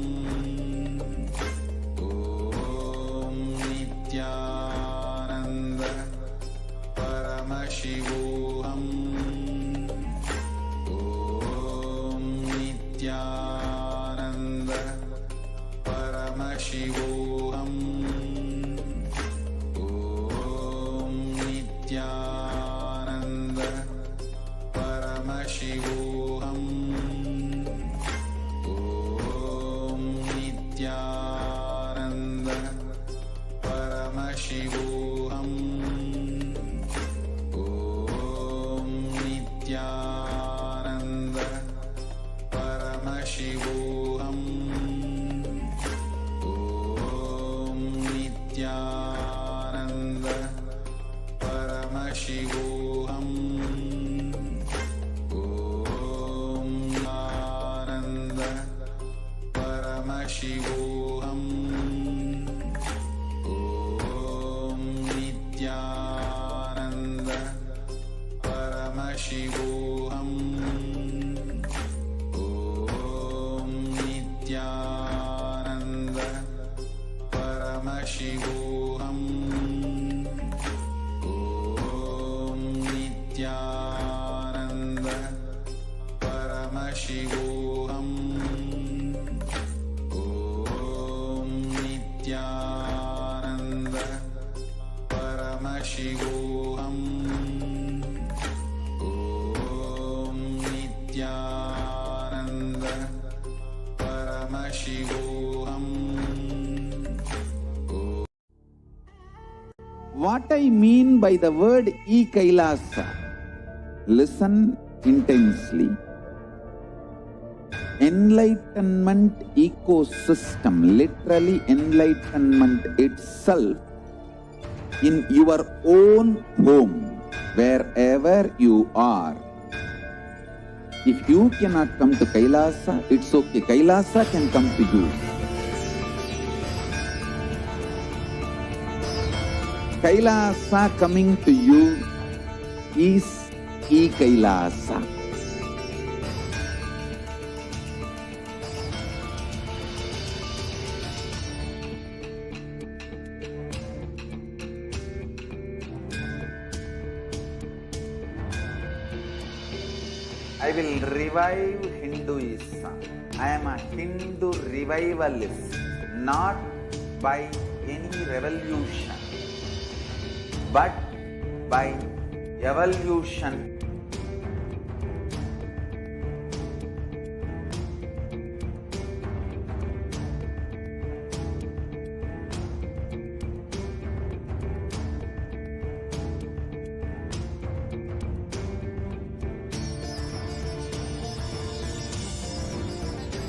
Om Nithyananda Paramashivoham. Nithyananda Paramashivoham. Om Nithyananda Paramashivoham. Om Nithyananda Paramashivoham. Om Nithyananda Paramashivoham. Om Nithyananda Paramashivoham. Om Nithyananda Paramashivoham. Om Nithyananda Paramashivoham. Om Nithyananda Parashakti Om Nithyananda Paramashivoham. What I mean by the word e-Kailasa, listen intensely. Enlightenment ecosystem, literally enlightenment itself, in your own home, wherever you are. If you cannot come to Kailasa, it's okay. Kailasa can come to you. Kailasa coming to you is e-Kailasa. I will revive Hinduism. I am a Hindu revivalist, not by any revolution, but by evolution.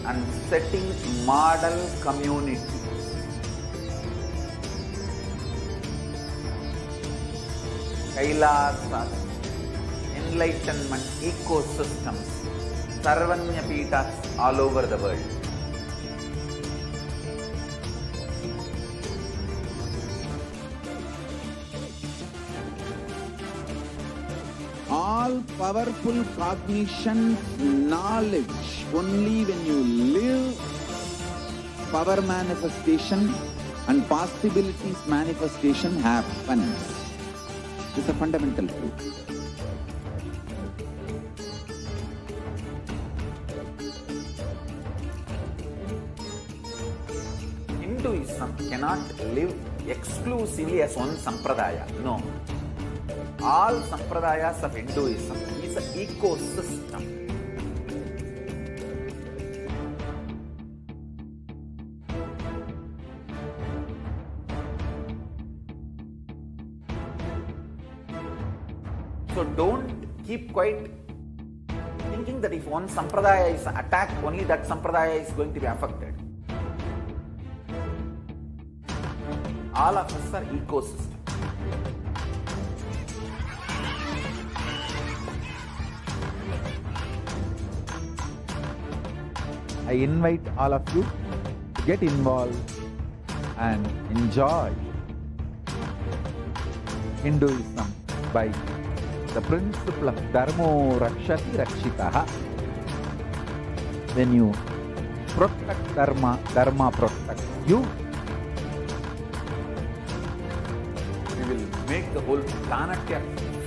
And setting model community. Kailasas, enlightenment ecosystems, Sarvanya Pitas all over the world. All powerful cognition, knowledge, only when you live, power manifestation and possibilities manifestation happens. This is a fundamental truth. Hinduism cannot live exclusively as one sampradaya. No. All sampradayas of Hinduism is an ecosystem. So don't keep quiet thinking that if one sampradaya is attacked, only that sampradaya is going to be affected. All of us are ecosystem. I invite all of you to get involved and enjoy Hinduism by the principle of Dharmo Rakshati Rakshitaha. When you protect Dharma, Dharma protects you. We will make the whole planet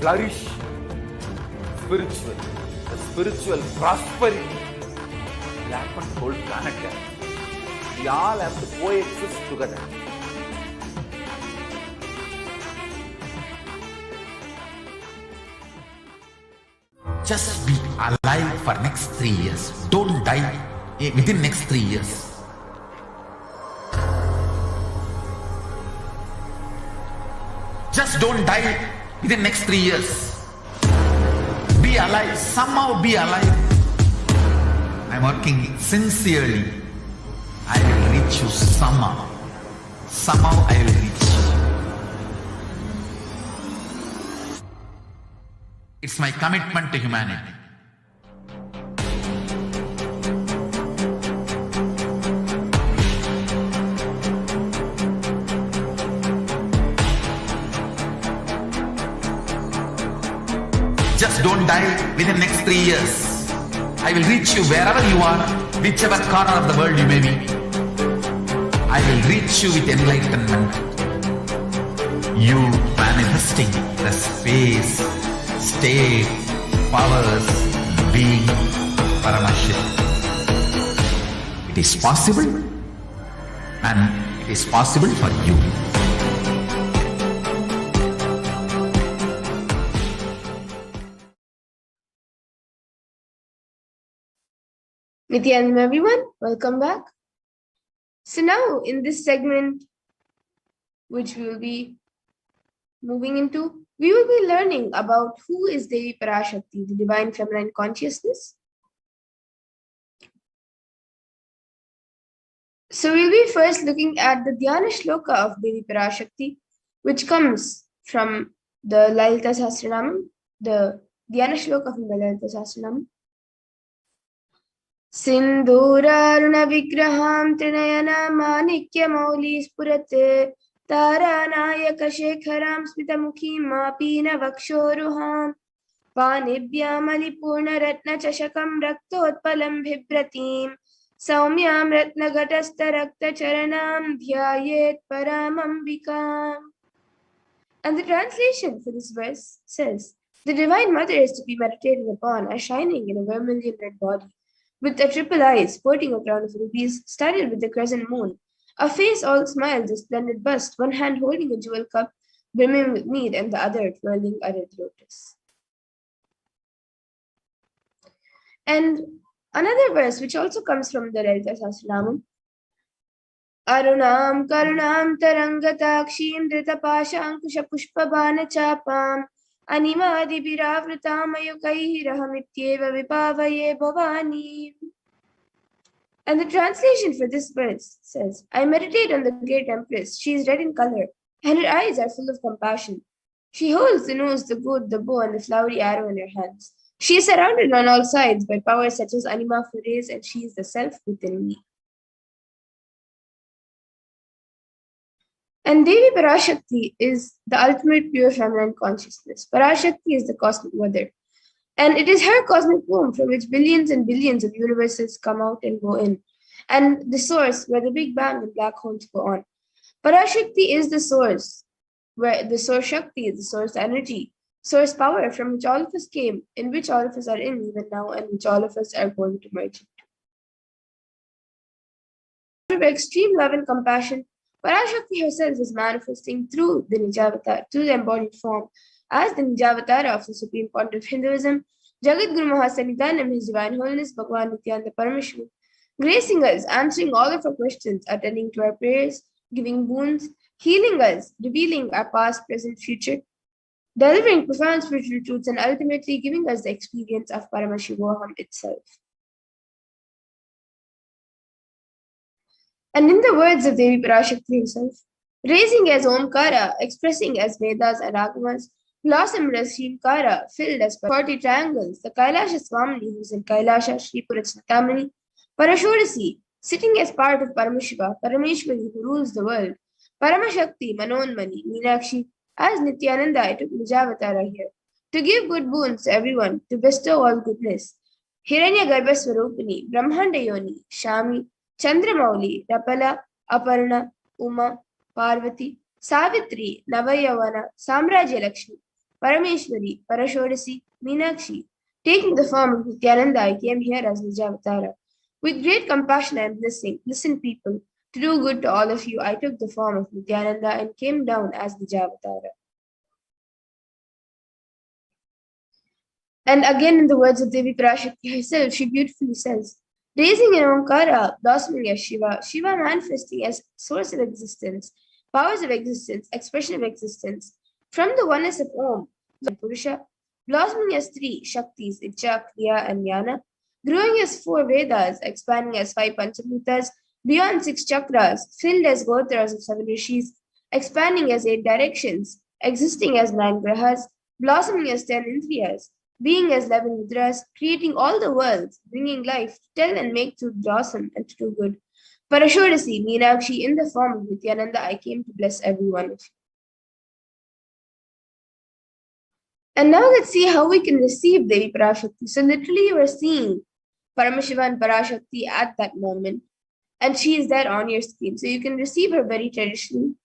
flourish spiritually. The spiritual prosperity will happen to the whole planet. We all have to coexist together. Just be alive for next 3 years. Don't die within next 3 years. Just don't die within next 3 years. Be alive. Somehow be alive. I'm working sincerely. I will reach you somehow. Somehow I will reach you. It's my commitment to humanity. Just don't die within the next 3 years. I will reach you wherever you are, whichever corner of the world you may be. I will reach you with enlightenment. You manifesting the space, state, powers, being Paramashivam. It is possible, and it is possible for you. Nithyananda everyone, welcome back. So now in this segment, which we will be moving into, we will be learning about who is Devi Parashakti, the divine feminine consciousness. So we'll be first looking at the Dhyana Shloka of Devi Parashakti, which comes from the Lalita Sahasranamam, the Dhyana Shloka from the Lalita Sahasranamam. सिन्दूरारुणविग्रहां त्रिनयनमाणिक्यमौलिस्फुरत् तारानायकशेखरां स्मितमुखीं मापीनवक्षोरुहां पाणिभ्यामलिपूर्णरत्नचषकं रक्तोत्पलं बिभ्रतीं सौम्यां रत्नघटस्थरक्तचरणां ध्यायेत् परामम्बिकाम्. And the translation for this verse says, the Divine Mother is to be meditated upon as shining in a vermilion red body, with a triple eye sporting a crown of rubies, studded with the crescent moon, a face all smiles, a splendid bust, one hand holding a jewel cup brimming with mead, and the other twirling a red lotus. And another verse which also comes from the Lalita Sahasranamam, Arunam Karunam Tarangatakshim Dritapashankushapushpabanachapam Animadibhiravrutam-ayukaihi-rahamityeva vipavaye bhavani. And the translation for this verse says, I meditate on the great empress. She is red in color, and her eyes are full of compassion. She holds the nose, the good, the bow, and the flowery arrow in her hands. She is surrounded on all sides by powers such as Anima Furays, and she is the self within me. And Devi Parashakti is the ultimate pure feminine consciousness. Parashakti is the cosmic mother. And it is her cosmic womb from which billions and billions of universes come out and go in. And the source where the Big Bang and black holes go on. Parashakti is the source, where the source Shakti is the source energy, source power from which all of us came, in which all of us are in even now, and which all of us are going to merge into. By extreme love and compassion, Parashakti herself is manifesting through the Nijavatar, through the embodied form, as the Nijavatara of the Supreme Point of Hinduism, Jagat Guru Mahasannidhanam, His Divine Holiness Bhagavan Nithyananda Paramashivam, gracing us, answering all of our questions, attending to our prayers, giving boons, healing us, revealing our past, present, future, delivering profound spiritual truths, and ultimately giving us the experience of Paramashivoham itself. And in the words of Devi Parashakti herself, raising as Omkara, expressing as Vedas and Agamas, blossomed as Shrimkara, filled as 40 triangles, the Kailasha Swamini, who is in Kailasha, Shripura Chintamani, Parashurasi, sitting as part of Paramashiva, Parameshwari, who rules the world, Paramashakti, Manonmani, Meenakshi, as Nithyananda, I took Nijavatara here, to give good boons to everyone, to bestow all goodness. Hiranya Garbha Swarupini, Brahmanda Yoni, Shami, Chandramauli, Rapala, Aparna, Uma, Parvati, Savitri, Navayavana, Samrajya Lakshmi, Parameshwari, Parashorasi, Meenakshi. Taking the form of Nithyananda, I came here as Nijavatara. With great compassion and blessing, listen people, to do good to all of you, I took the form of Nithyananda and came down as Nijavatara. And again in the words of Devi Parashakti herself, she beautifully says, raising in Omkara, blossoming as Shiva, Shiva manifesting as source of existence, powers of existence, expression of existence, from the oneness of Om, the Purusha, blossoming as 3 Shaktis, Icha, Kriya, and Jnana, growing as 4 Vedas, expanding as 5 Panchabhutas, beyond 6 chakras, filled as Gotras of 7 Rishis, expanding as 8 directions, existing as 9 Grahas, blossoming as 10 Indriyas, being as 11 Mudras, creating all the worlds, bringing life to tell and make to blossom and to do good. Parashurasi, Meenakshi, in the form of Nithyananda, I came to bless every one of you. And now let's see how we can receive Devi Parashakti. So literally you are seeing Paramashiva and Parashakti at that moment, and she is there on your screen. So you can receive her very traditionally.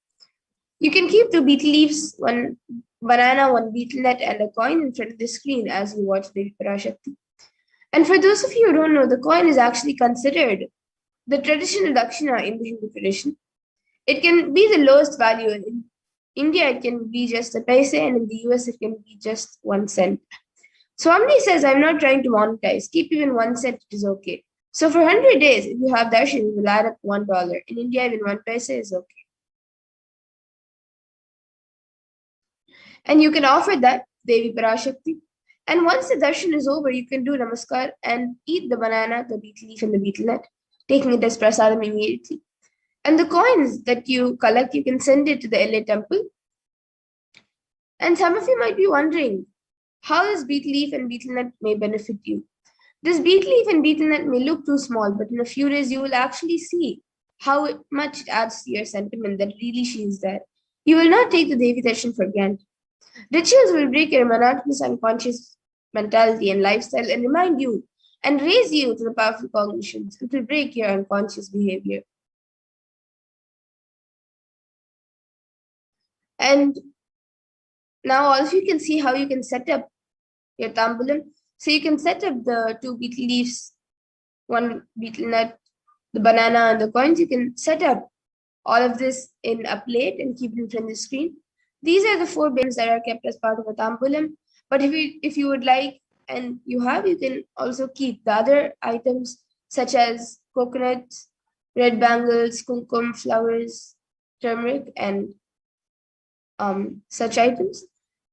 You can keep 2 betel leaves, 1 banana, 1 betel nut, and a coin in front of the screen as you watch Devi Parashakti. And for those of you who don't know, the coin is actually considered the traditional dakshina in the Hindu tradition. It can be the lowest value. In India, it can be just a paise, and in the US, it can be just 1 cent. Swamini says, I'm not trying to monetize. Keep even 1 cent, it is okay. So for 100 days, if you have darshan, you will add up $1. In India, even 1 paisa is okay. And you can offer that Devi Parashakti. And once the darshan is over, you can do namaskar and eat the banana, the betel leaf, and the betel nut, taking it as prasadam immediately. And the coins that you collect, you can send it to the LA temple. And some of you might be wondering how this betel leaf and betel nut may benefit you. This betel leaf and betel nut may look too small, but in a few days you will actually see how much it adds to your sentiment that really she is there. You will not take the Devi darshan for granted. Rituals will break your monotonous unconscious mentality and lifestyle and remind you and raise you to the powerful cognitions. It will break your unconscious behavior. And now all of you can see how you can set up your tambulam. So you can set up the 2 betel leaves, 1 betel nut, the banana, and the coins. You can set up all of this in a plate and keep it in front of the screen. These are the 4 bins that are kept as part of a tambulam. But if you would like and you have, you can also keep the other items such as coconuts, red bangles, kumkum, flowers, turmeric, and such items.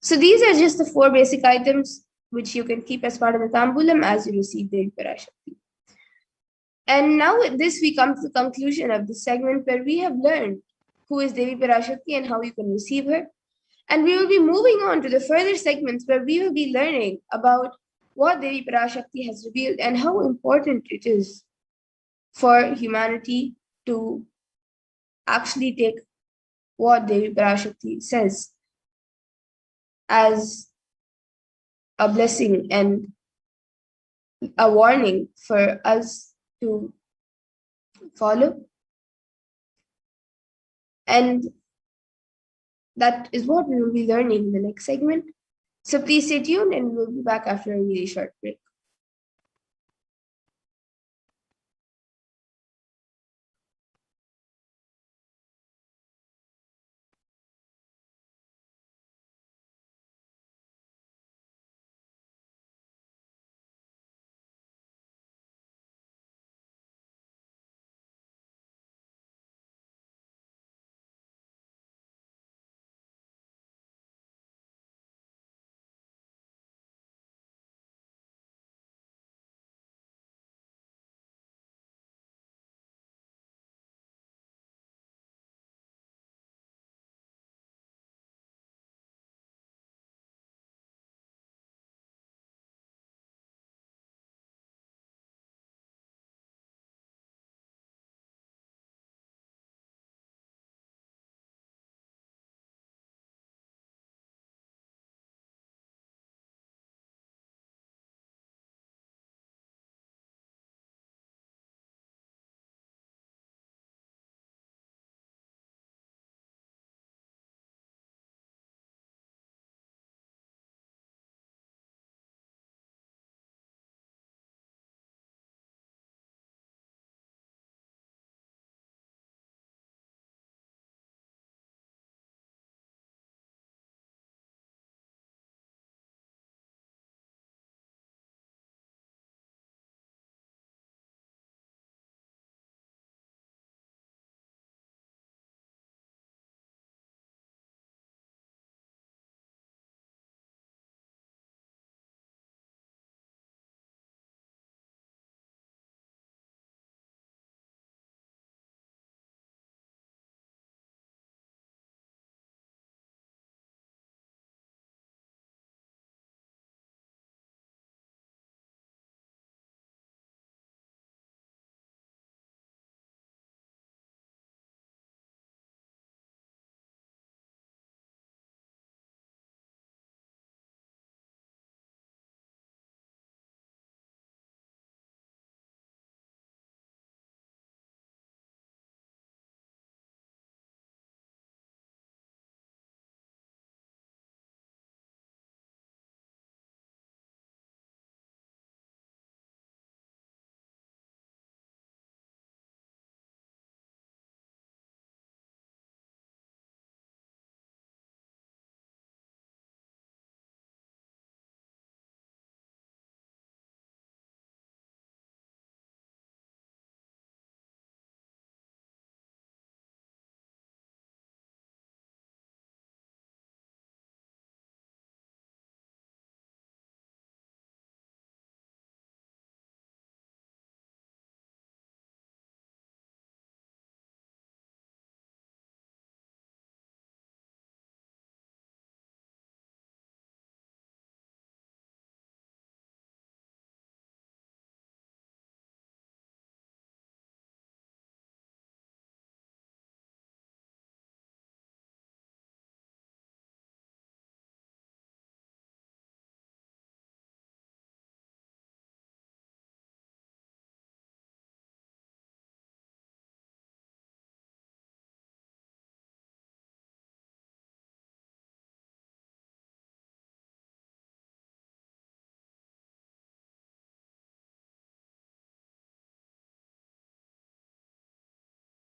So these are just the 4 basic items which you can keep as part of the tambulam as you receive the Parashakti. And now with this, we come to the conclusion of this segment where we have learned who is Devi Parashakti and how you can receive her. And we will be moving on to the further segments where we will be learning about what Devi Parashakti has revealed and how important it is for humanity to actually take what Devi Parashakti says as a blessing and a warning for us to follow. And that is what we will be learning in the next segment. So please stay tuned and we'll be back after a really short break.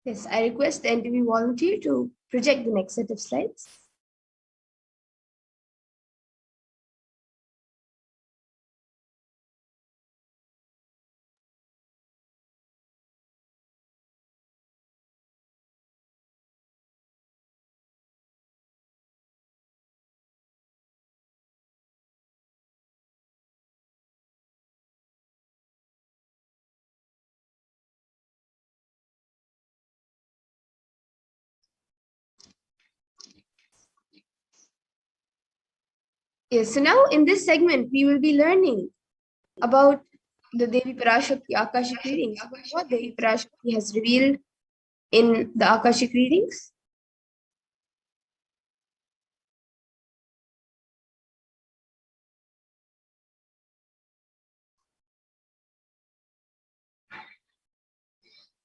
Yes, I request the NTV volunteer to project the next set of slides. Yes, so now in this segment, we will be learning about the Devi Parashakti Akashic readings, what Devi Parashakti has revealed in the Akashic readings.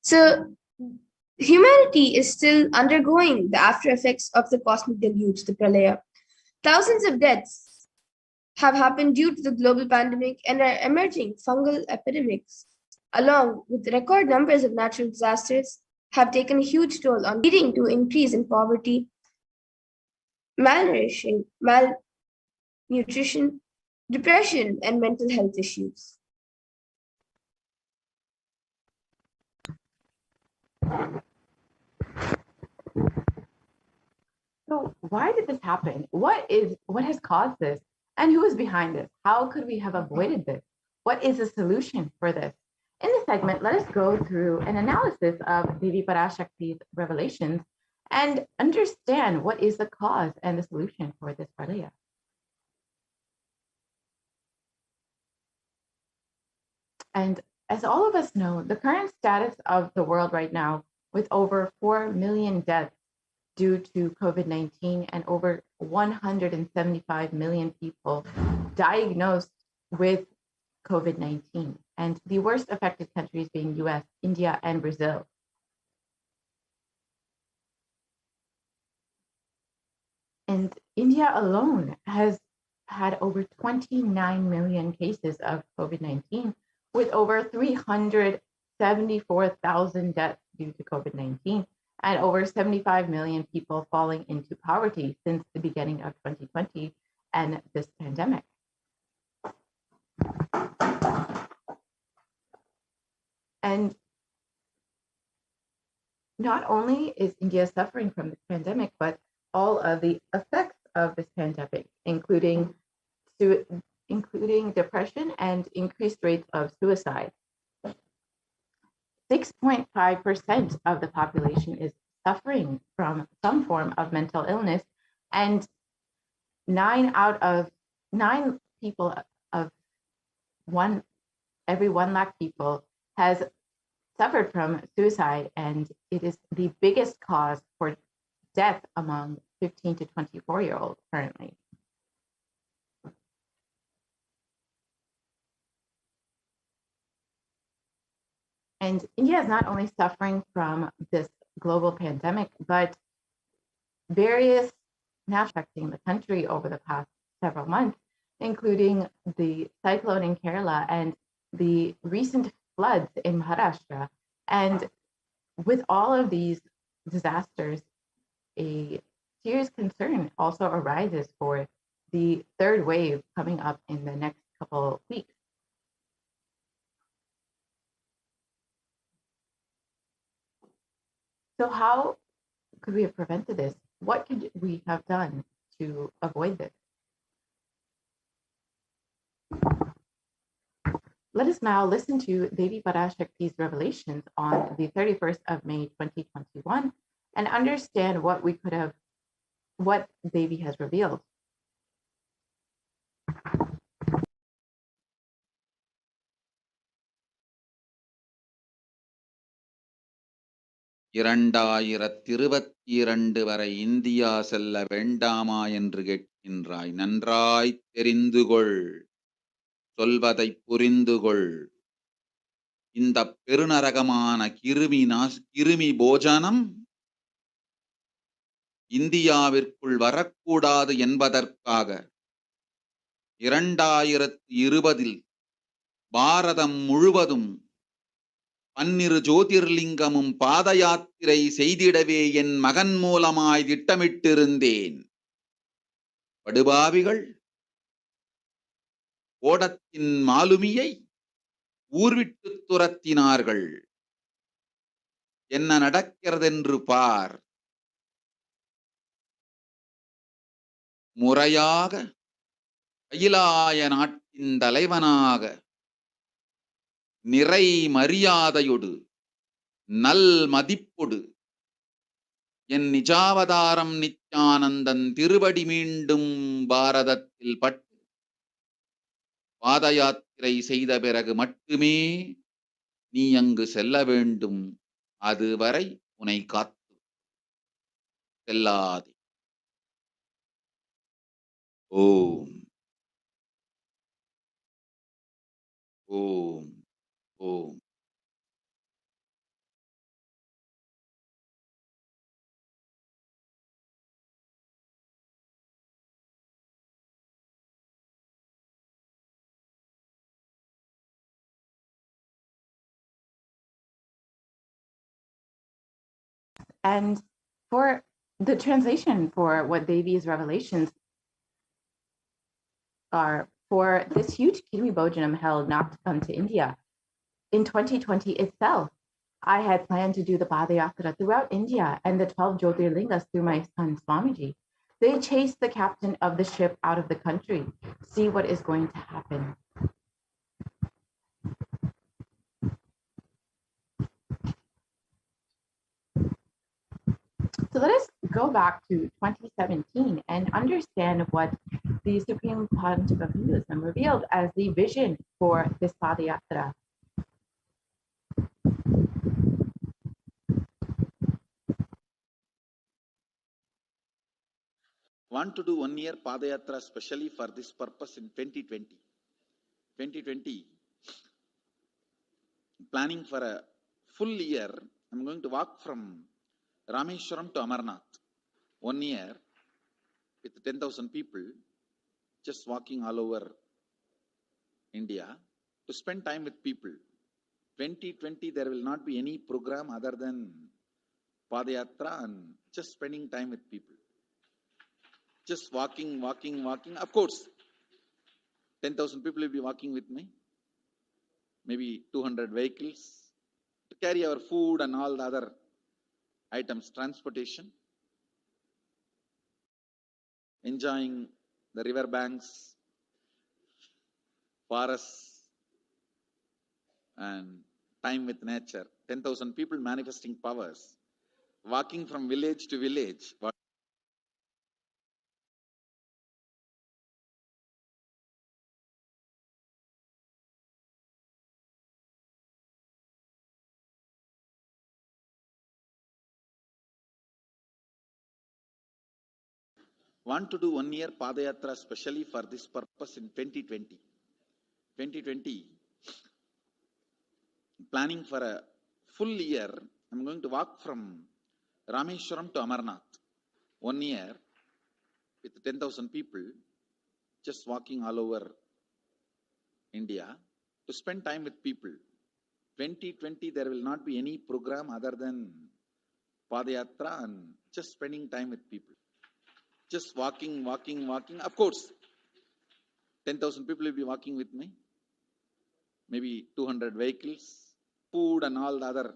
So, humanity is still undergoing the after effects of the cosmic deluge, the Pralaya. Thousands of deaths have happened due to the global pandemic and are emerging fungal epidemics, along with record numbers of natural disasters, have taken a huge toll on leading to increase in poverty, malnutrition, depression, and mental health issues. So why did this happen? What has caused this? And who is behind this? How could we have avoided this? What is the solution for this? In this segment, let us go through an analysis of Devi Parashakti's revelations and understand what is the cause and the solution for this pralaya. And as all of us know, the current status of the world right now, with over 4 million deaths due to COVID-19 and over 175 million people diagnosed with COVID-19, and the worst affected countries being US, India, and Brazil. And India alone has had over 29 million cases of COVID-19, with over 374,000 deaths due to COVID-19, and over 75 million people falling into poverty since the beginning of 2020 and this pandemic. And not only is India suffering from this pandemic, but all of the effects of this pandemic, including depression and increased rates of suicide. 6.5% of the population is suffering from some form of mental illness, and 9 out of 9 people of every 1 lakh people has suffered from suicide, and it is the biggest cause for death among 15 to 24-year-olds currently. And India is not only suffering from this global pandemic, but various now affecting the country over the past several months, including the cyclone in Kerala and the recent floods in Maharashtra. And with all of these disasters, a serious concern also arises for the third wave coming up in the next couple of weeks. So how could we have prevented this? What could we have done to avoid this? Let us now listen to Devi Parashakti's revelations on the 31st of May, 2021, and understand what Devi has revealed. வரை India செல்ல வேண்டாமா என்று கேட்கின்றாய். நன்றாய் தெரிந்து கொள், சொல்வதை புரிந்து கொள். இந்த பெருநரகமான கிருமி போஜனம் இந்தியாவிற்குள் வரக்கூடாது என்பதற்காக 2020 பாரதம் முழுவதும் பன்னிரு ஜோதிர்லிங்கமும் பாத யாத்திரை செய்திடவே என் மகன் மூலமாய் திட்டமிட்டிருந்தேன். படுபாவிகள் ஓடத்தின் மாலுமியை ஊர்விட்டு துரத்தினார்கள். என்ன நடக்கிறதென்று பார். முறையாக கைலாய நாட்டின் தலைவனாக நிறை மரியாதையொடு நல் மதிப்பொடு என் நிஜாவதாரம் நித்யானந்தன் திருவடி மீண்டும் பாரதத்தில் பட்டு பாத யாத்திரை செய்த பிறகு மட்டுமே நீ அங்கு செல்ல வேண்டும். அதுவரை உன்னை காத்து செல்லாதே. ஓம் ஓம் ஓம். And for the translation for what Devi's revelations are for this huge Kirmi Bhojanam held not to come to India. In 2020 itself, I had planned to do the Padayatra throughout India and the 12 Jyotirlingas through my son Swamiji. They chased the captain of the ship out of the country. See what is going to happen. So let us go back to 2017 and understand what the Supreme Pontiff of Hinduism revealed as the vision for this Padayatra. Want to do 1 year Padayatra specially for this purpose in 2020. 2020, planning for a full year. I'm going to walk from Rameshwaram to Amarnath. 1 year with 10,000 people, just walking all over India to spend time with people. 2020, there will not be any program other than Padayatra and just spending time with people. Just walking. Of course, 10,000 people will be walking with me. Maybe 200 vehicles to carry our food and all the other items, transportation. Enjoying the river banks, forests, and time with nature. 10,000 people manifesting powers, walking from village to village. Want to do 1 year Padayatra specially for this purpose in 2020. 2020, planning for a full year. I'm going to walk from Rameshwaram to Amarnath. 1 year with 10,000 people, just walking all over India to spend time with people. 2020, there will not be any program other than Padayatra and just spending time with people. Just walking. Of course, 10,000 people will be walking with me. Maybe 200 vehicles, food and all the other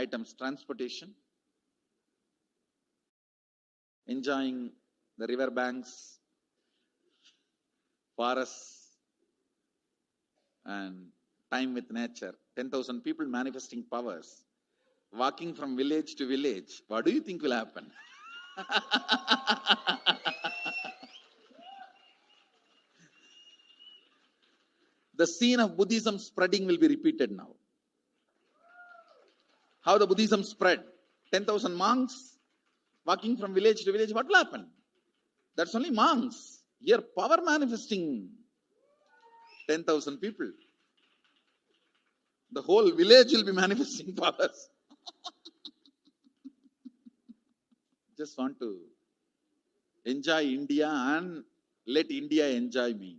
items, transportation. Enjoying the river banks, forests, and time with nature. 10,000 people manifesting powers, walking from village to village. What do you think will happen? The scene of Buddhism spreading will be repeated now. How the Buddhism spread. 10,000 monks walking from village to village. What will happen? That's only monks. Here, power manifesting 10,000 people. The whole village will be manifesting powers. Just want to enjoy India and let India enjoy me.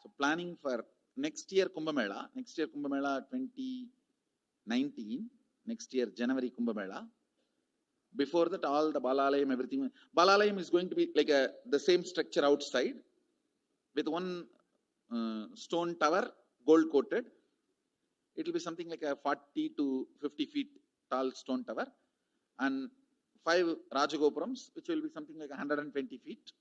So planning for next year Kumbh Mela 2021. 19, next year, January Kumbh Mela. Before that, all the Balalayam, everything. Balalayam is going to be like the same structure outside with one stone tower, gold coated. It will be something like a 40 to 50 feet tall stone tower, and 5 Rajagopurams, which will be something like 120 feet.